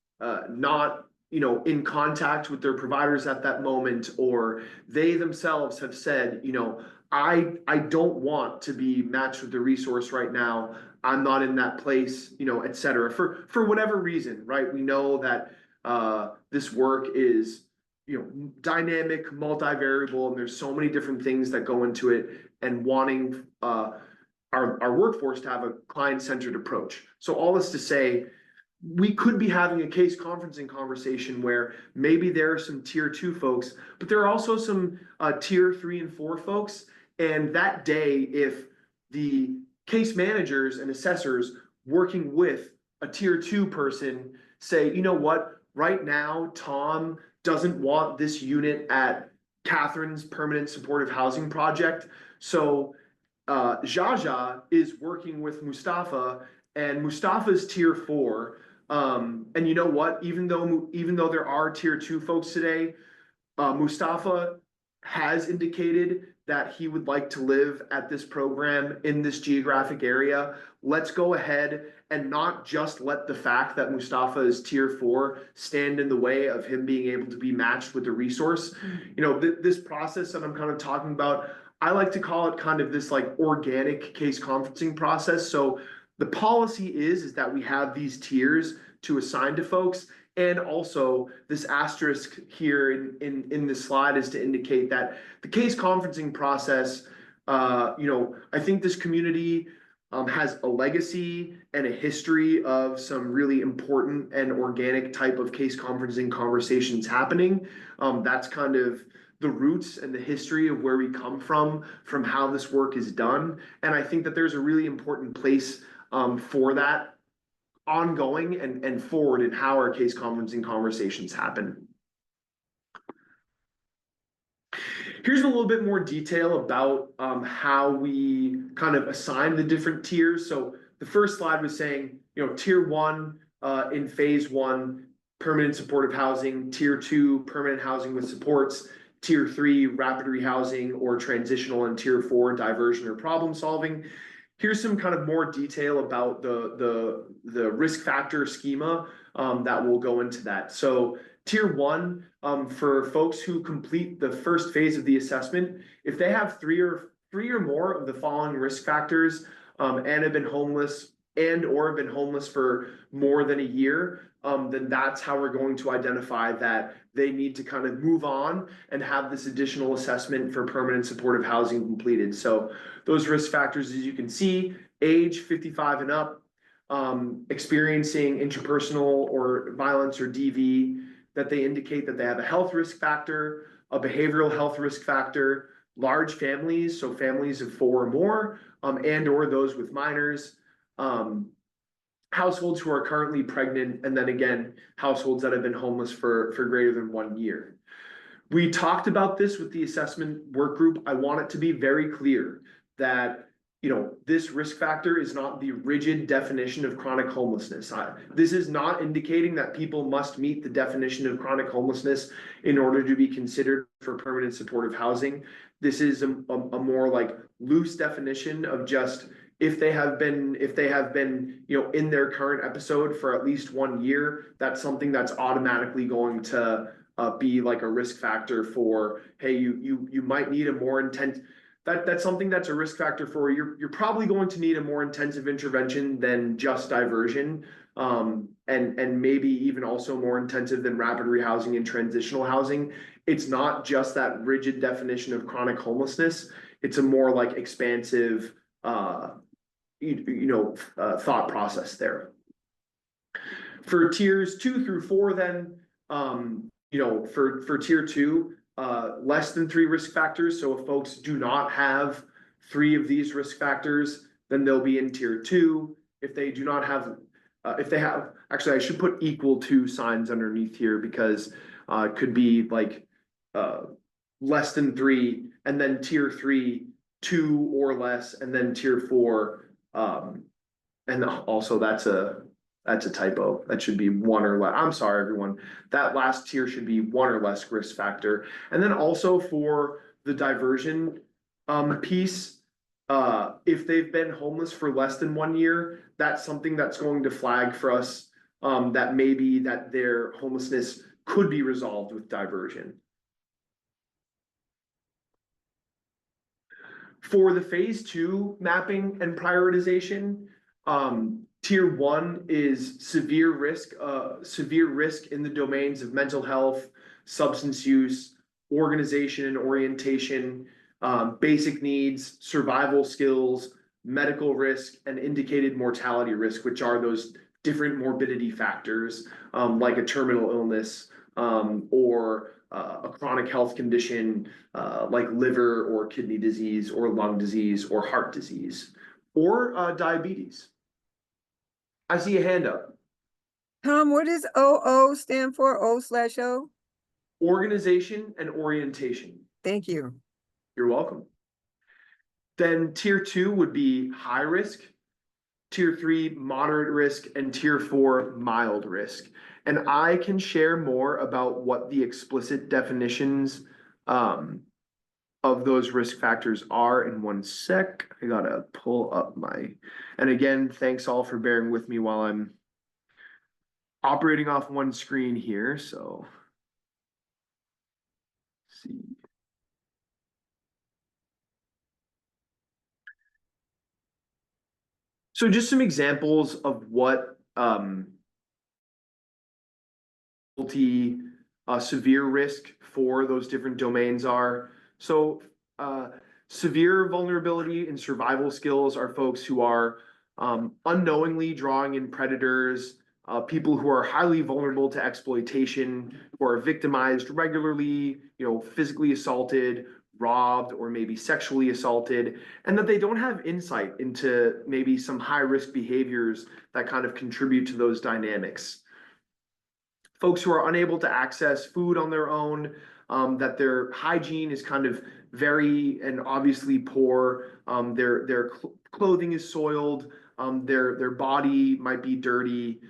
not in contact with their providers at that moment, or they themselves have said, I don't want to be matched with the resource right now. I'm not in that place, et cetera, for whatever reason, right? We know that this work is dynamic, multivariable, and there's so many different things that go into it, and wanting our workforce to have a client-centered approach. So all this to say, we could be having a case conferencing conversation where maybe there are some tier 2 folks, but there are also some tier 3 and 4 folks. And that day, if the case managers and assessors working with a tier 2 person say, you know what, right now, Tom doesn't want this unit at Catherine's permanent supportive housing project. So Jaja is working with Mustafa, and Mustafa's tier 4. And you know what? Even though there are tier 2 folks today, Mustafa has indicated that he would like to live at this program in this geographic area. Let's go ahead and not just let the fact that Mustafa is tier 4 stand in the way of him being able to be matched with the resource. You know, this process that I'm kind of talking about, I like to call it kind of this like organic case conferencing process. So the policy is that we have these tiers to assign to folks. And also this asterisk here in this slide is to indicate that the case conferencing process, you know, I think this community has a legacy and a history of some really important and organic type of case conferencing conversations happening. That's kind of the roots and the history of where we come from how this work is done. And I think that there's a really important place for that ongoing and forward in how our case conferencing conversations happen. Here's a little bit more detail about how we kind of assign the different tiers. So the first slide was saying, you know, tier 1 in phase 1, permanent supportive housing, tier 2, permanent housing with supports, tier 3, rapid rehousing or transitional, and tier 4, diversion or problem solving. Here's some kind of more detail about the risk factor schema that will go into that. So tier 1, for folks who complete the first phase of the assessment, if they have three or more of the following risk factors and have been homeless or have been homeless for more than a year, then that's how we're going to identify that they need to kind of move on and have this additional assessment for permanent supportive housing completed. So those risk factors, as you can see, age 55 and up, experiencing interpersonal or violence or DV, that they indicate that they have a health risk factor, a behavioral health risk factor, large families, so families of 4 or more, and or those with minors, households who are currently pregnant, and then again, households that have been homeless for greater than 1 year. We talked about this with the assessment work group. I want it to be very clear that, you know, this risk factor is not the rigid definition of chronic homelessness. This is not indicating that people must meet the definition of chronic homelessness in order to be considered for permanent supportive housing. This is a more like loose definition of just if they have been, you know, in their current episode for at least 1 year, that's something that's automatically going to be like a risk factor for, hey, you might need a more intense. That's something that's a risk factor for you're probably going to need a more intensive intervention than just diversion, and maybe even also more intensive than rapid rehousing and transitional housing. It's not just that rigid definition of chronic homelessness. It's a more like expansive thought process there. For tiers 2 through 4, then, for tier 2, less than 3 risk factors. So if folks do not have 3 of these risk factors, then they'll be in tier 2. If they do not have, actually, I should put equal to signs underneath here because it could be like less than 3, and then tier 3, 2 or less, and then tier 4. And also that's a typo. That should be 1 or less. I'm sorry, everyone. That last tier should be 1 or less risk factor. And then also for the diversion piece, if they've been homeless for less than 1 year, that's something that's going to flag for us that maybe that their homelessness could be resolved with diversion. For the phase 2 mapping and prioritization, tier 1 is severe risk in the domains of mental health, substance use, organization and orientation, basic needs, survival skills, medical risk, and indicated mortality risk, which are those different morbidity factors, like a terminal illness, or a chronic health condition, like liver or kidney disease or lung disease or heart disease, or diabetes. I see a hand up. Tom, what does OO stand for? O/O? Organization and orientation. Thank you. You're welcome. Then tier 2 would be high risk, tier 3 moderate risk, and tier 4 mild risk. And I can share more about what the explicit definitions of those risk factors are in one sec. I gotta pull up and again, thanks all for bearing with me while I'm operating off one screen here, so. Let's see. So just some examples of what severe risk for those different domains are. So severe vulnerability and survival skills are folks who are unknowingly drawing in predators, people who are highly vulnerable to exploitation, who are victimized regularly, physically assaulted, robbed, or maybe sexually assaulted, and that they don't have insight into maybe some high risk behaviors that kind of contribute to those dynamics. Folks who are unable to access food on their own, that their hygiene is kind of very and obviously poor, their clothing is soiled, their body might be dirty,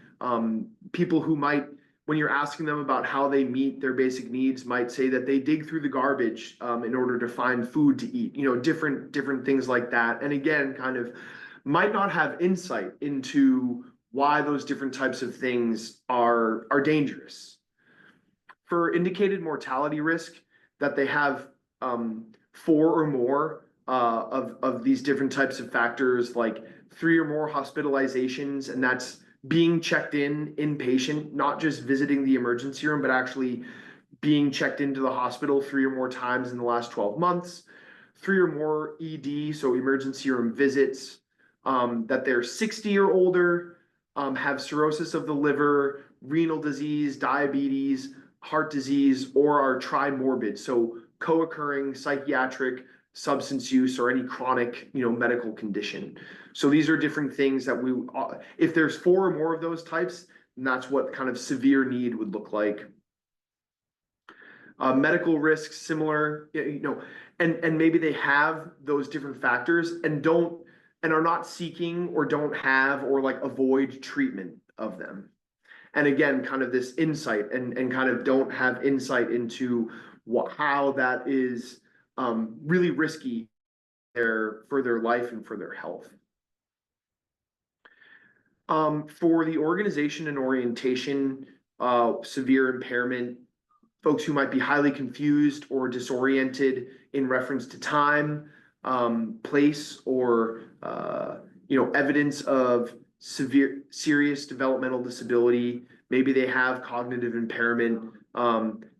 people who might, when you're asking them about how they meet their basic needs, might say that they dig through the garbage in order to find food to eat, different things like that. And again, kind of might not have insight into why those different types of things are dangerous. For indicated mortality risk, that they have 4 or more of these different types of factors, like 3 or more hospitalizations, and that's being checked in inpatient, not just visiting the emergency room, but actually being checked into the hospital 3 or more times in the last 12 months, 3 or more ED, so emergency room visits, that they're 60 or older, have cirrhosis of the liver, renal disease, diabetes, heart disease, or are trimorbid, so co-occurring psychiatric, substance use, or any chronic, medical condition. So these are different things that if there's 4 or more of those types, then that's what kind of severe need would look like. Medical risks, similar, and maybe they have those different factors and are not seeking or don't have or like avoid treatment of them. And again, kind of this insight and kind of don't have insight into how that is really risky for their life and for their health. For the organization and orientation, severe impairment, folks who might be highly confused or disoriented in reference to time, place, or evidence of serious developmental disability. Maybe they have cognitive impairment.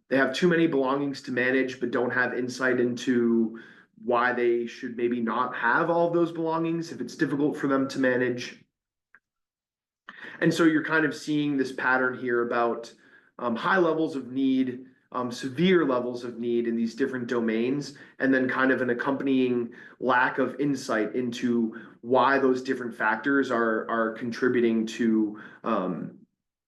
They have too many belongings to manage, but don't have insight into why they should maybe not have all of those belongings if it's difficult for them to manage. And so you're kind of seeing this pattern here about high levels of need, severe levels of need in these different domains, and then kind of an accompanying lack of insight into why those different factors are contributing to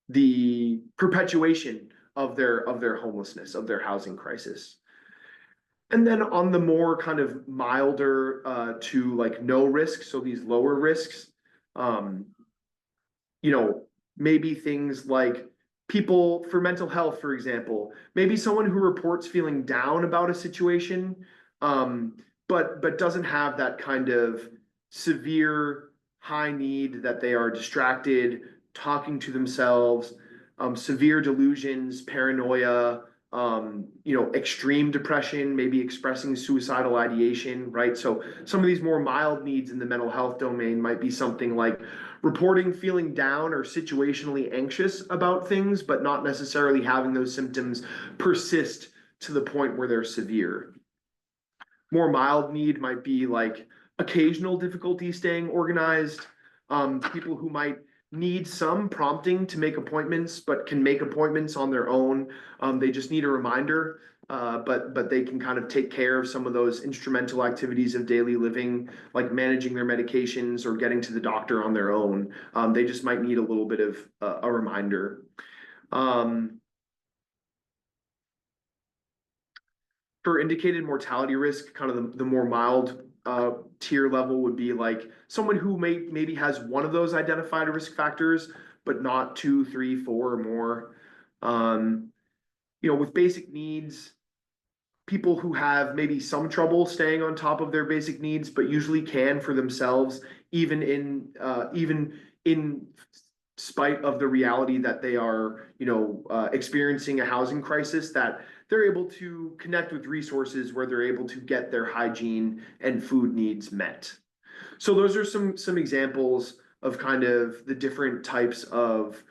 the perpetuation of their homelessness, of their housing crisis. And then on the more kind of milder to like no risk, so these lower risks, maybe things like people for mental health, for example, maybe someone who reports feeling down about a situation, but doesn't have that kind of severe high need that they are distracted, talking to themselves, severe delusions, paranoia, extreme depression, maybe expressing suicidal ideation, right? So some of these more mild needs in the mental health domain might be something like reporting feeling down or situationally anxious about things, but not necessarily having those symptoms persist to the point where they're severe. More mild need might be like occasional difficulty staying organized, people who might need some prompting to make appointments, but can make appointments on their own. They just need a reminder, but they can kind of take care of some of those instrumental activities of daily living, like managing their medications or getting to the doctor on their own. They just might need a little bit of a reminder. For indicated mortality risk, kind of the more mild tier level would be like someone who maybe has one of those identified risk factors, but not 2, 3, 4 or more. With basic needs, people who have maybe some trouble staying on top of their basic needs, but usually can for themselves, even in spite of the reality that they are, experiencing a housing crisis, that they're able to connect with resources where they're able to get their hygiene and food needs met. So those are some examples of kind of the different types of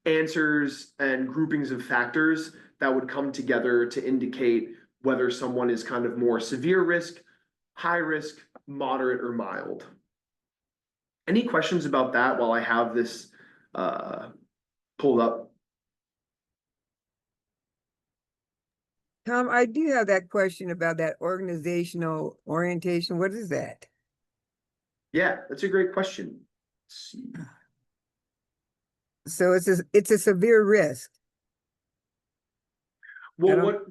answers and groupings of factors that would come together to indicate whether someone is kind of more severe risk, high risk, moderate, or mild. Any questions about that while I have this pulled up? Tom, I do have that question about that organizational orientation. What is that? Yeah, that's a great question. Let's see. So it's a severe risk. Well,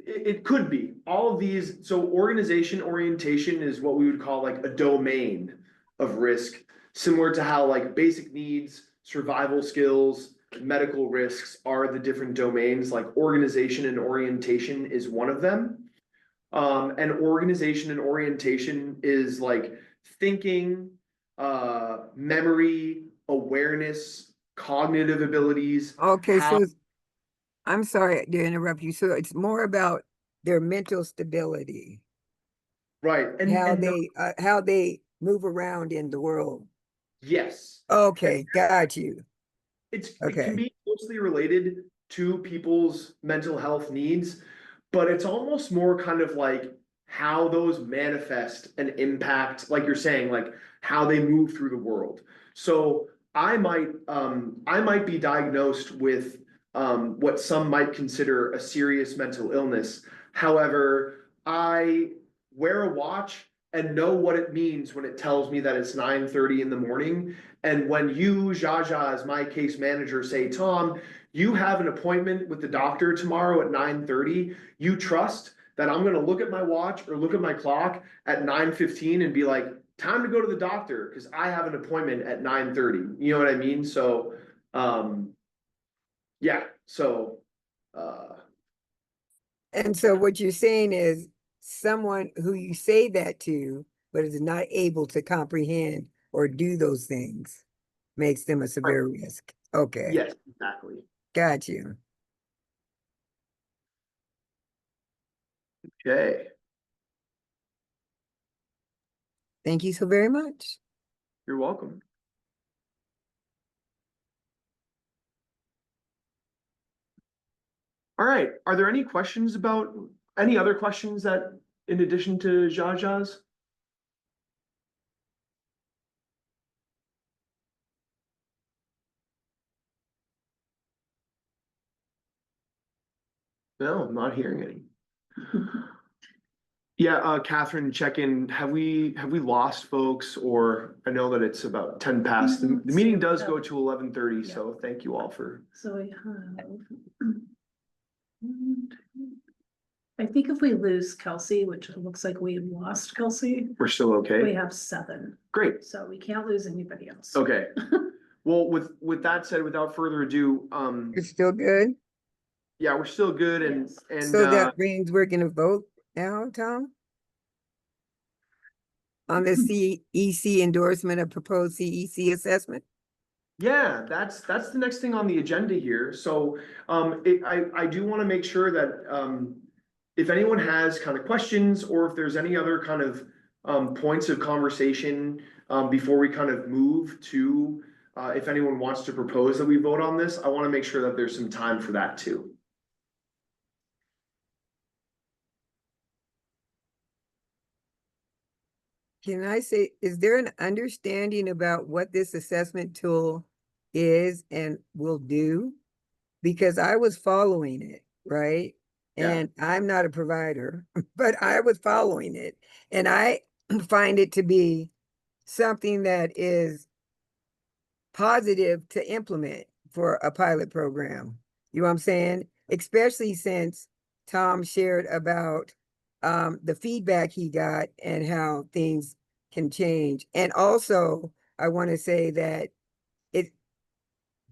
it could be all of these. So organization orientation is what we would call like a domain of risk, similar to how like basic needs, survival skills, medical risks are the different domains. Like organization and orientation is one of them. And organization and orientation is like thinking, memory, awareness, cognitive abilities. Okay, how so I'm sorry to interrupt you. So it's more about their mental stability, Right, how they move around in the world. yes, Okay, got you. it can Okay. be closely related to people's mental health needs, but it's almost more kind of like how those manifest and impact, like you're saying, like how they move through the world. So I might be diagnosed with what some might consider a serious mental illness. However, I wear a watch and know what it means when it tells me that it's 9:30 in the morning. And when you, Jaja, as my case manager, say, Tom, you have an appointment with the doctor tomorrow at 9:30, you trust that I'm gonna look at my watch or look at my clock at 9:15 and be like, time to go to the doctor because I have an appointment at 9:30. You know what I mean? So yeah, so And so what you're saying is someone who you say that to, but is not able to comprehend or do those things makes them a severe risk. Okay, yes, exactly. got you. Okay, Thank you so very much. you're welcome. All right, are there any questions about any other questions that in addition to Jaja's? No, I'm not hearing any. Yeah, Catherine, check in. Have we lost folks, or I know that it's about 10 past. The meeting does go to 11:30, Yeah. so thank you all for. So we have. I think if we lose Kelsey, which it looks like we lost Kelsey, We're still we okay. have 7, Great. so we can't lose anybody else. Okay. Well, with that said, without further ado, It's still good. yeah, we're still good, and Yes. and So that means we're gonna vote now, Tom? On the CEC endorsement of proposed CEC assessment? yeah, that's the next thing on the agenda here. So I do want to make sure that if anyone has kind of questions or if there's any other kind of points of conversation before we kind of move to if anyone wants to propose that we vote on this, I want to make sure that there's some time for that too. Can I say, is there an understanding about what this assessment tool is and will do? Because I was following it, right? Yeah. And I'm not a provider, but I was following it. And I find it to be something that is positive to implement for a pilot program. You know what I'm saying? Especially since Tom shared about the feedback he got and how things can change. And also, I want to say that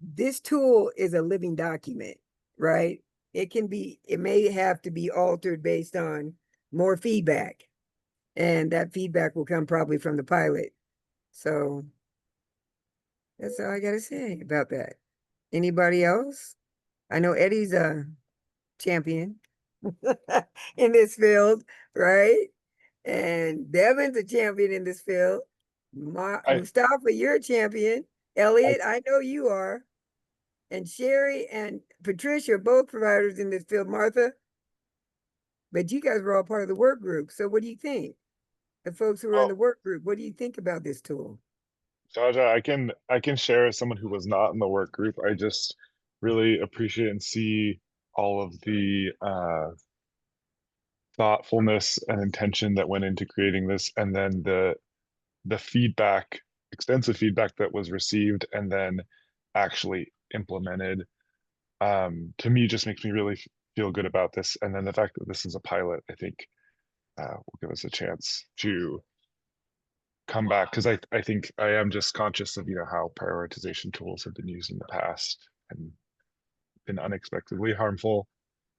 this tool is a living document, right? It may have to be altered based on more feedback. And that feedback will come probably from the pilot. So that's all I gotta say about that. Anybody else? I know Eddie's a champion in this field, right? And Devin's a champion in this field. I, Mustafa, you're a champion. Elliot, I know you are. And Sherry and Patricia are both providers in this field, Martha. But you guys were all part of the work group. So what do you think? The folks who are in the work group, what do you think about this tool? Jaja, I can share as someone who was not in the work group. I just really appreciate and see all of the thoughtfulness and intention that went into creating this, and then the feedback, extensive feedback that was received and then actually implemented. To me, just makes me really feel good about this. And then the fact that this is a pilot, I think, will give us a chance to come back, because I think I am just conscious of how prioritization tools have been used in the past and been unexpectedly harmful.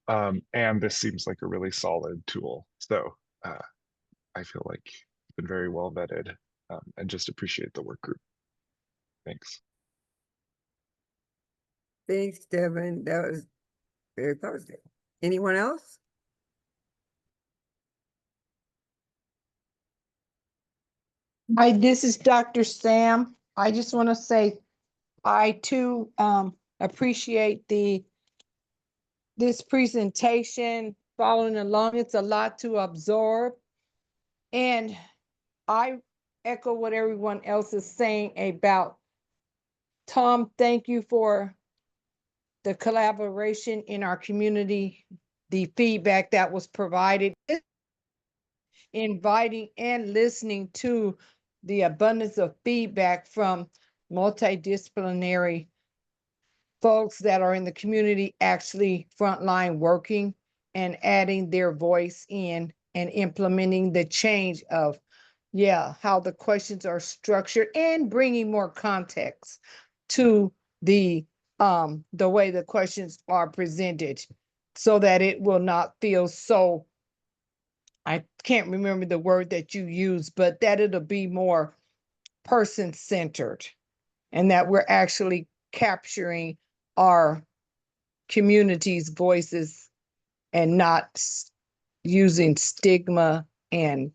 And this seems like a really solid tool. So I feel like it's been very well vetted, and just appreciate the work group. Thanks. Thanks, Devin. That was very positive. Anyone else? Hi, this is Dr. Sam. I just want to say I too appreciate this presentation, following along. It's a lot to absorb. And I echo what everyone else is saying about Tom. Thank you for the collaboration in our community, the feedback that was provided, inviting and listening to the abundance of feedback from multidisciplinary folks that are in the community, actually frontline working and adding their voice in and implementing the change of how the questions are structured and bringing more context to the way the questions are presented, so that it will not feel so, I can't remember the word that you use, but that it'll be more person-centered, and that we're actually capturing our community's voices and not using stigma and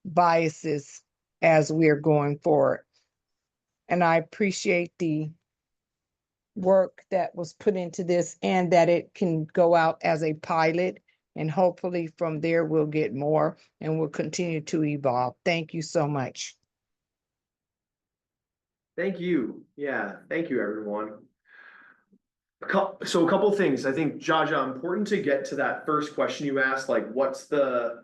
biases as we're going forward. And I appreciate the work that was put into this, and that it can go out as a pilot, and hopefully from there we'll get more and we'll continue to evolve. Thank you so much. Thank you. Yeah, thank you, everyone. So a couple things. I think, Jaja, important to get to that first question you asked, like what's the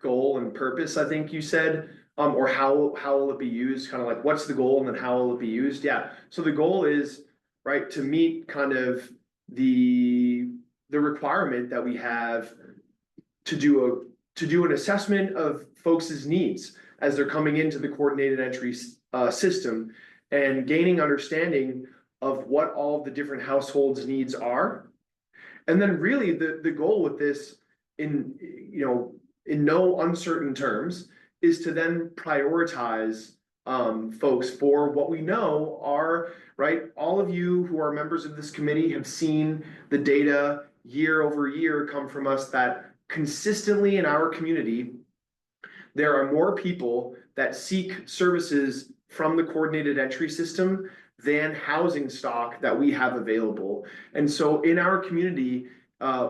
goal and purpose, I think you said, or how will it be used? Kind of like what's the goal and then how will it be used? Yeah. So the goal is, right, to meet kind of the requirement that we have to do an assessment of folks' needs as they're coming into the coordinated entry system, and gaining understanding of what all of the different households' needs are. And then really the goal with this, in no uncertain terms, is to then prioritize folks for what we know are, right? All of you who are members of this committee have seen the data year over year come from us that consistently in our community, there are more people that seek services from the coordinated entry system than housing stock that we have available. And so in our community,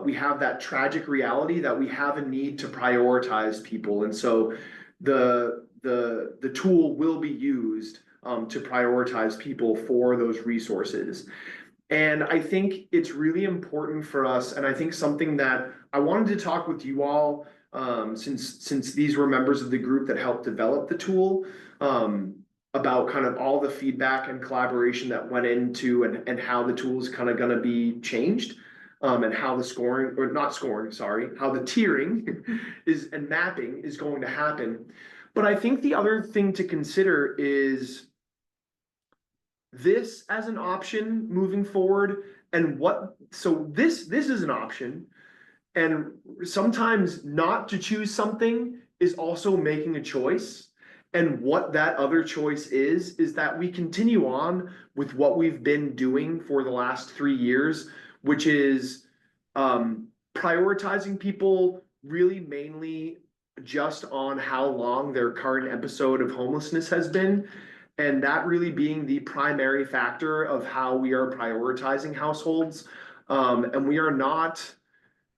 we have that tragic reality that we have a need to prioritize people. And so the tool will be used to prioritize people for those resources. And I think it's really important for us, and I think something that I wanted to talk with you all, since these were members of the group that helped develop the tool, about kind of all the feedback and collaboration that went into and how the tool is kind of gonna be changed. And how the scoring, or not scoring, sorry, how the tiering is and mapping is going to happen. But I think the other thing to consider is this as an option moving forward, and so this is an option. And sometimes not to choose something is also making a choice. And what that other choice is that we continue on with what we've been doing for the last 3 years, which is prioritizing people really mainly just on how long their current episode of homelessness has been. And that really being the primary factor of how we are prioritizing households. And we are not,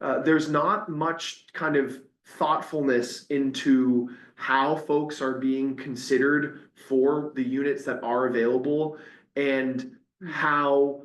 there's not much kind of thoughtfulness into how folks are being considered for the units that are available, and how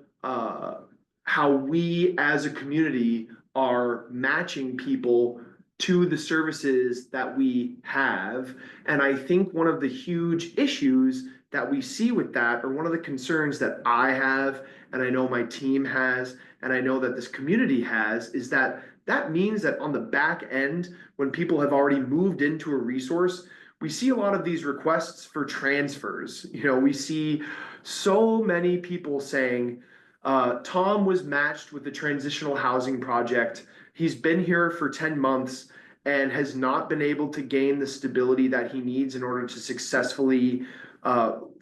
we as a community are matching people to the services that we have. And I think one of the huge issues that we see with that, or one of the concerns that I have, and I know my team has, and I know that this community has, is that that means that on the back end, when people have already moved into a resource, we see a lot of these requests for transfers. You know, we see so many people saying, Tom was matched with the transitional housing project. He's been here for 10 months and has not been able to gain the stability that he needs in order to successfully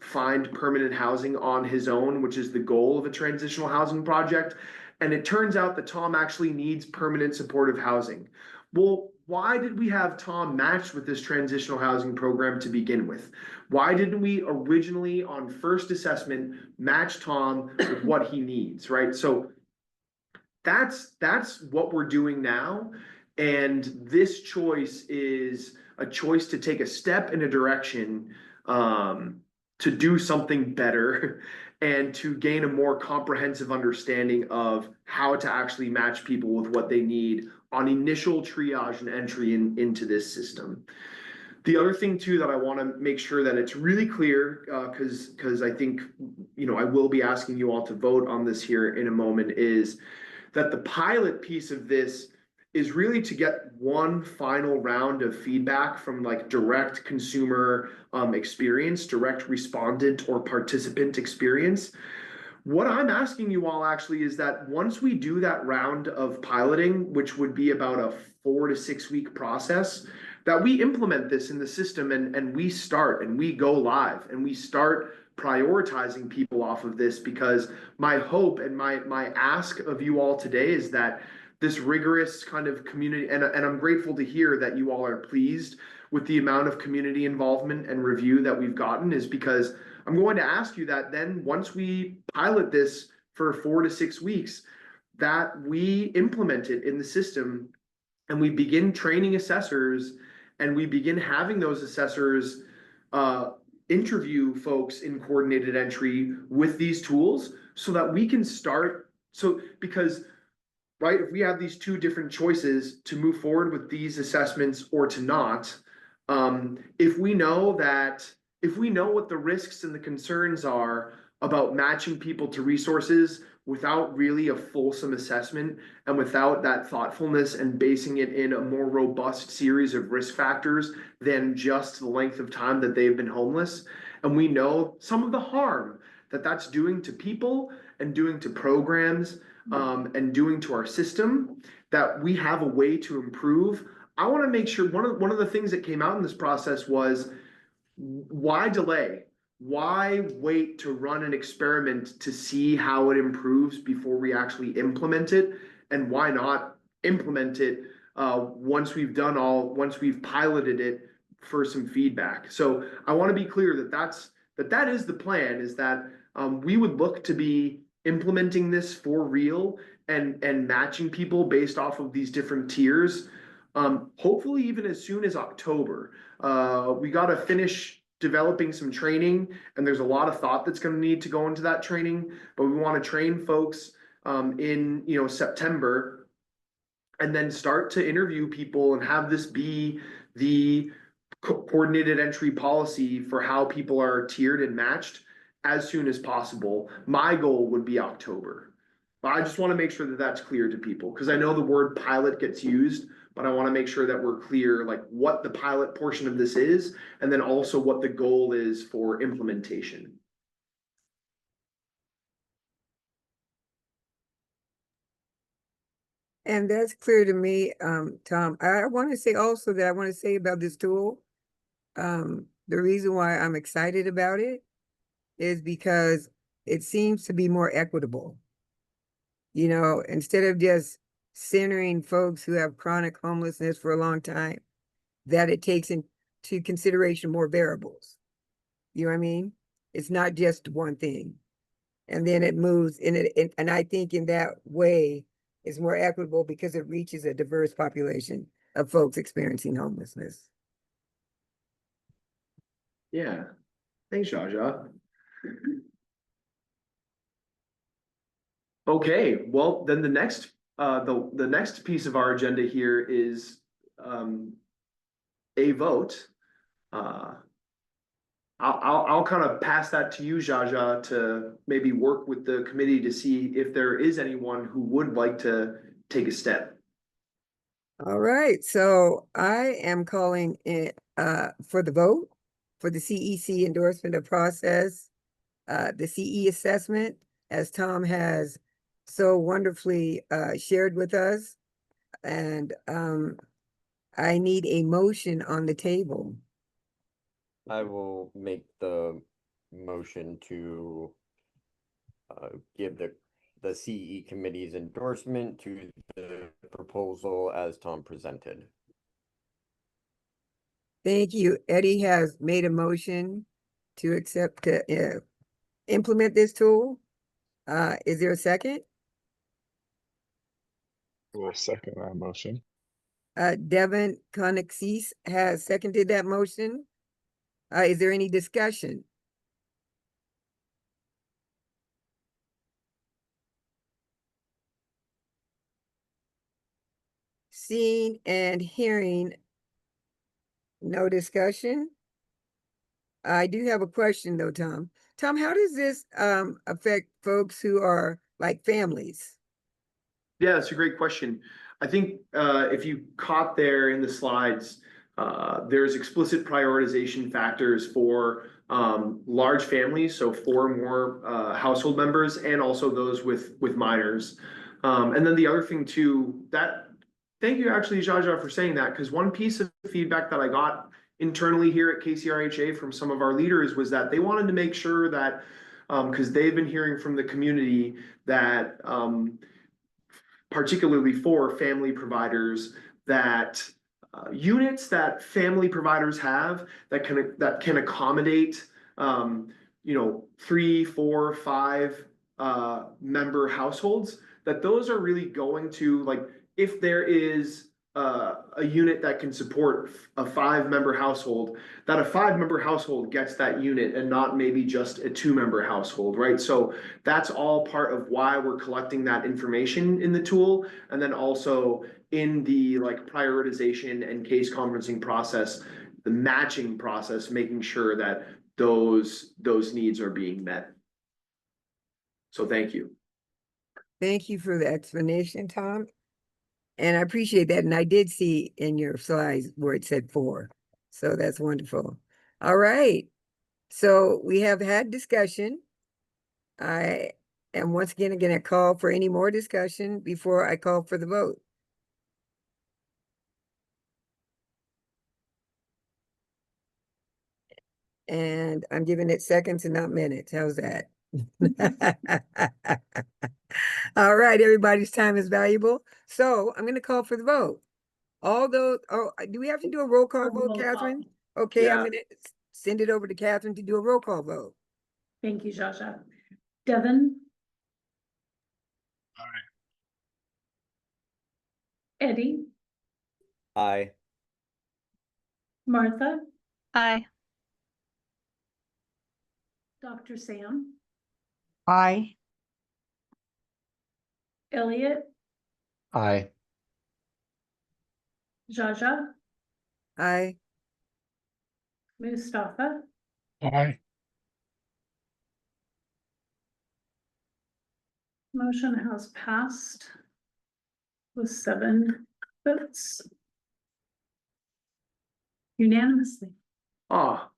find permanent housing on his own, which is the goal of a transitional housing project. And it turns out that Tom actually needs permanent supportive housing. Well, why did we have Tom matched with this transitional housing program to begin with? Why didn't we originally on first assessment match Tom with what he needs, right? So that's what we're doing now. And this choice is a choice to take a step in a direction to do something better and to gain a more comprehensive understanding of how to actually match people with what they need on initial triage and entry into this system. The other thing too that I want to make sure that it's really clear, because I think, you know, I will be asking you all to vote on this here in a moment, is that the pilot piece of this is really to get one final round of feedback from like direct consumer experience, direct respondent or participant experience. What I'm asking you all actually is that once we do that round of piloting, which would be about a 4 to 6 week process, that we implement this in the system and we start and we go live and we start prioritizing people off of this. Because my hope and my ask of you all today is that this rigorous kind of community, and I'm grateful to hear that you all are pleased with the amount of community involvement and review that we've gotten, is because I'm going to ask you that then once we pilot this for 4 to 6 weeks, that we implement it in the system and we begin training assessors and we begin having those assessors interview folks in coordinated entry with these tools so that we can start. So because right, if we have these two different choices to move forward with these assessments or to not, if we know what the risks and the concerns are about matching people to resources without really a fulsome assessment and without that thoughtfulness and basing it in a more robust series of risk factors than just the length of time that they've been homeless, and we know some of the harm that that's doing to people and doing to programs, and doing to our system, that we have a way to improve. I want to make sure one of the things that came out in this process was, why delay? Why wait to run an experiment to see how it improves before we actually implement it? And why not implement it once we've piloted it for some feedback? So I want to be clear that is the plan, is that we would look to be implementing this for real and matching people based off of these different tiers hopefully even as soon as October. We gotta finish developing some training, and there's a lot of thought that's gonna need to go into that training, but we wanna train folks in, September. And then start to interview people and have this be the coordinated entry policy for how people are tiered and matched as soon as possible. My goal would be October. But I just want to make sure that that's clear to people, because I know the word pilot gets used, but I want to make sure that we're clear, like what the pilot portion of this is, and then also what the goal is for implementation. And that's clear to me, Tom. I want to say also that I want to say about this tool. The reason why I'm excited about it is because it seems to be more equitable. You know, instead of just centering folks who have chronic homelessness for a long time, that it takes into consideration more variables. You know what I mean? It's not just one thing. And then it moves in it, and I think in that way it's more equitable because it reaches a diverse population of folks experiencing homelessness. Yeah. Thanks, Jaja. Okay, well, then the next piece of our agenda here is a vote. I'll kind of pass that to you, Jaja, to maybe work with the committee to see if there is anyone who would like to take a step. All right, so I am calling it for the vote for the CEC endorsement of process, the CE assessment, as Tom has so wonderfully shared with us. And I need a motion on the table. I will make the motion to give the CE committee's endorsement to the proposal as Tom presented. Thank you. Eddie has made a motion to accept, to implement this tool. Is there a second? We'll second that motion. Devin Conexis has seconded that motion. Is there any discussion? Seeing and hearing no discussion. I do have a question though, Tom. Tom, how does this affect folks who are like families? Yeah, that's a great question. I think if you caught there in the slides, there's explicit prioritization factors for large families, so 4 or more household members, and also those with minors. And then the other thing too, thank you actually, Jaja, for saying that, because one piece of feedback that I got internally here at KCRHA from some of our leaders was that they wanted to make sure that, because they've been hearing from the community that particularly for family providers, that units that family providers have that can accommodate 3, 4, 5 member households, that those are really going to, like, if there is a unit that can support a 5-member household, that a 5-member household gets that unit and not maybe just a 2-member household, right? So that's all part of why we're collecting that information in the tool. And then also in the like prioritization and case conferencing process, the matching process, making sure that those needs are being met. So thank you. Thank you for the explanation, Tom. And I appreciate that. And I did see in your slides where it said 4. So that's wonderful. All right. So we have had discussion. I am once again going to call for any more discussion before I call for the vote. And I'm giving it seconds and not minutes. How's that? All right, everybody's time is valuable. So I'm going to call for the vote. All those, oh, do we have to do a roll call vote, Catherine? Okay, I'm Yeah. going to send it over to Catherine to do a roll call vote. Thank you, Jaja. Devin? Eddie? Aye. Martha, Aye. Dr. Sam, Aye. Elliot, Aye. Jaja, Aye. Mustafa, Aye. motion has passed with 7 votes. Unanimously. Ah,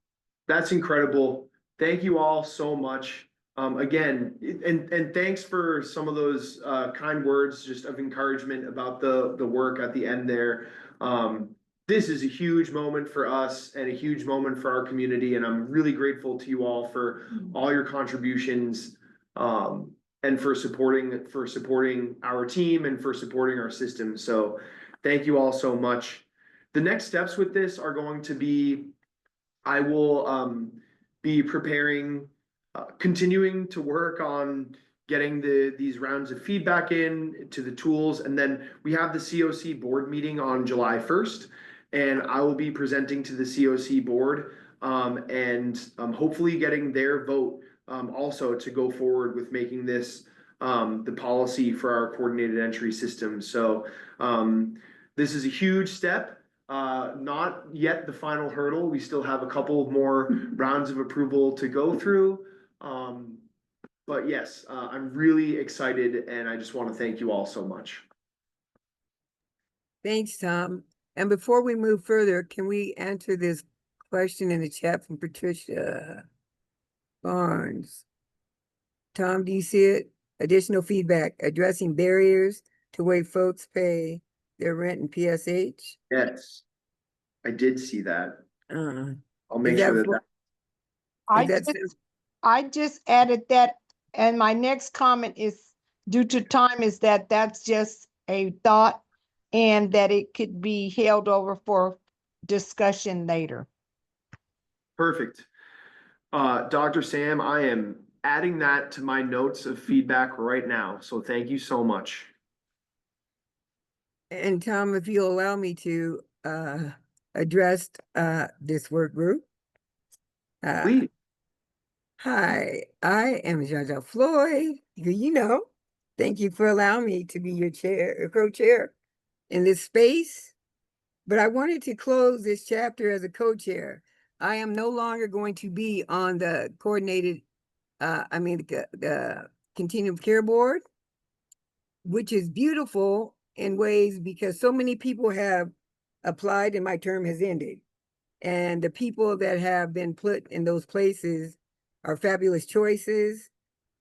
that's incredible. Thank you all so much. Again, and thanks for some of those kind words just of encouragement about the work at the end there. This is a huge moment for us and a huge moment for our community, and I'm really grateful to you all for all your contributions and for supporting our team and for supporting our system. So thank you all so much. The next steps with this are going to be I will be preparing, continuing to work on getting these rounds of feedback in to the tools, and then we have the CoC board meeting on July 1st, and I will be presenting to the CoC board and hopefully getting their vote also to go forward with making this the policy for our coordinated entry system. So this is a huge step. Not yet the final hurdle. We still have a couple more rounds of approval to go through. But yes, I'm really excited and I just want to thank you all so much. Thanks, Tom. And before we move further, can we answer this question in the chat from Patricia Barnes? Tom, do you see it? Additional feedback, addressing barriers to way folks pay their rent and PSH. Yes, I did see that. I'll make Is that sure that for- I Is that just, I just added that, and my next comment is, due to time, is that that's just a thought and that it could be held over for discussion later. perfect. Dr. Sam, I am adding that to my notes of feedback right now. So thank you so much. And Tom, if you'll allow me to address this work group. Please. Hi, I am Jaja Floyd. You know, thank you for allowing me to be your co-chair in this space. But I wanted to close this chapter as a co-chair. I am no longer going to be on the coordinated, the continuum care board, which is beautiful in ways because so many people have applied and my term has ended. And the people that have been put in those places are fabulous choices.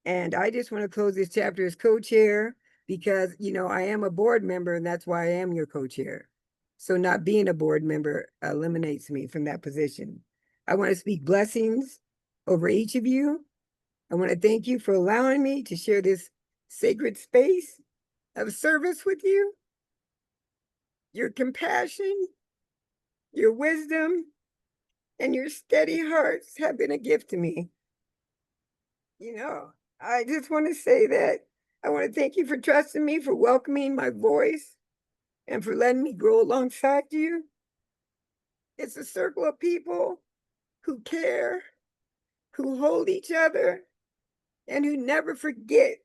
And I just want to close this chapter as co-chair because, you know, I am a board member and that's why I am your co-chair. So not being a board member eliminates me from that position. I want to speak blessings over each of you. I want to thank you for allowing me to share this sacred space of service with you. Your compassion, your wisdom, and your steady hearts have been a gift to me. You know, I just want to say that I want to thank you for trusting me, for welcoming my voice, and for letting me grow alongside you. It's a circle of people who care, who hold each other, and who never forget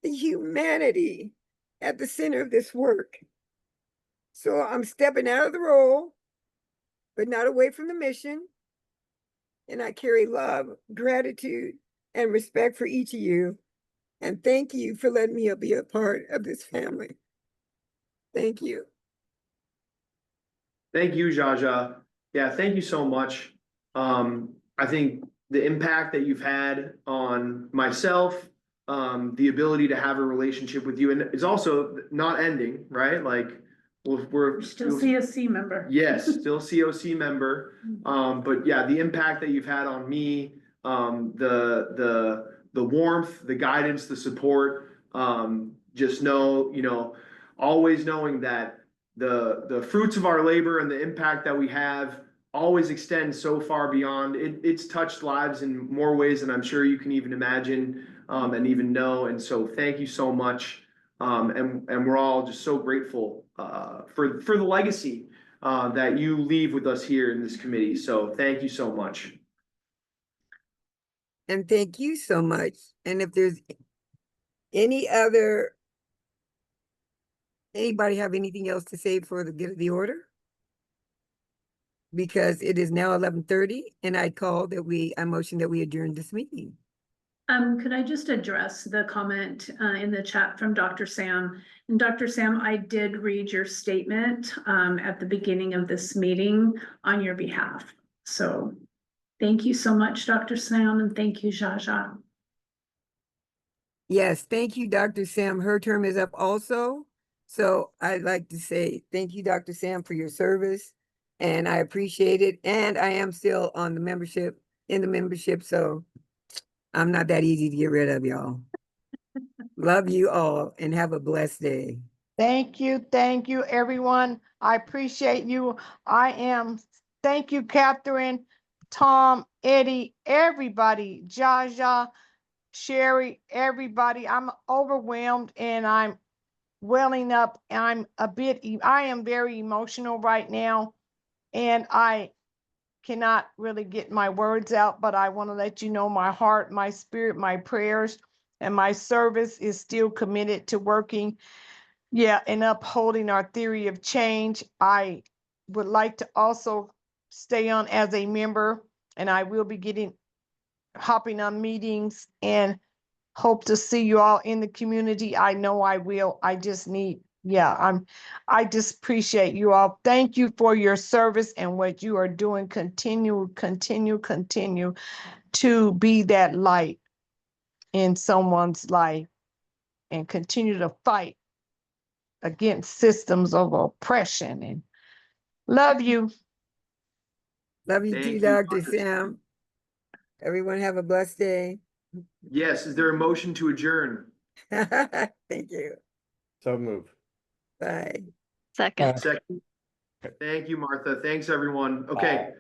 the humanity at the center of this work. So I'm stepping out of the role, but not away from the mission. And I carry love, gratitude, and respect for each of you. And thank you for letting me be a part of this family. Thank you. Thank you, Jaja. Yeah, thank you so much. I think the impact that you've had on myself, the ability to have a relationship with you, and it's also not ending, right? Like we're Still CSC member. yes, still CoC member. But yeah, the impact that you've had on me, the warmth, the guidance, the support, just know, you know, always knowing that the fruits of our labor and the impact that we have always extend so far beyond. It's touched lives in more ways than I'm sure you can even imagine and even know. And so thank you so much. And we're all just so grateful for the legacy that you leave with us here in this committee. So thank you so much. And thank you so much. And if there's any other, anybody have anything else to say for the good of the order? Because it is now 11:30 and I motion that we adjourn this meeting. Could I just address the comment in the chat from Dr. Sam? And Dr. Sam, I did read your statement at the beginning of this meeting on your behalf. So thank you so much, Dr. Sam, and thank you, Jaja. Yes, thank you, Dr. Sam. Her term is up also. So I'd like to say thank you, Dr. Sam, for your service. And I appreciate it. And I am still on the membership, so I'm not that easy to get rid of, y'all. Love you all and have a blessed day. Thank you, everyone. I appreciate you. Thank you, Catherine, Tom, Eddie, everybody, Jaja, Sherry, everybody. I'm overwhelmed and I'm welling up. I am very emotional right now and I cannot really get my words out, but I want to let you know my heart, my spirit, my prayers, and my service is still committed to working, and upholding our theory of change. I would like to also stay on as a member, and I will be hopping on meetings and hope to see you all in the community. I know I will. I just need, I just appreciate you all. Thank you for your service and what you are doing. Continue to be that light in someone's life and continue to fight against systems of oppression. And love you. Love you Thank too, you, Dr. Dr. Sam. Everyone have a blessed day. Yes, is there a motion to adjourn? Thank you. So move. Bye. Second. Second. Thank you, Martha. Thanks, everyone. Okay.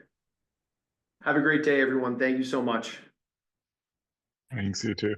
Have a great day, everyone. Thank you so much. Thanks, you too.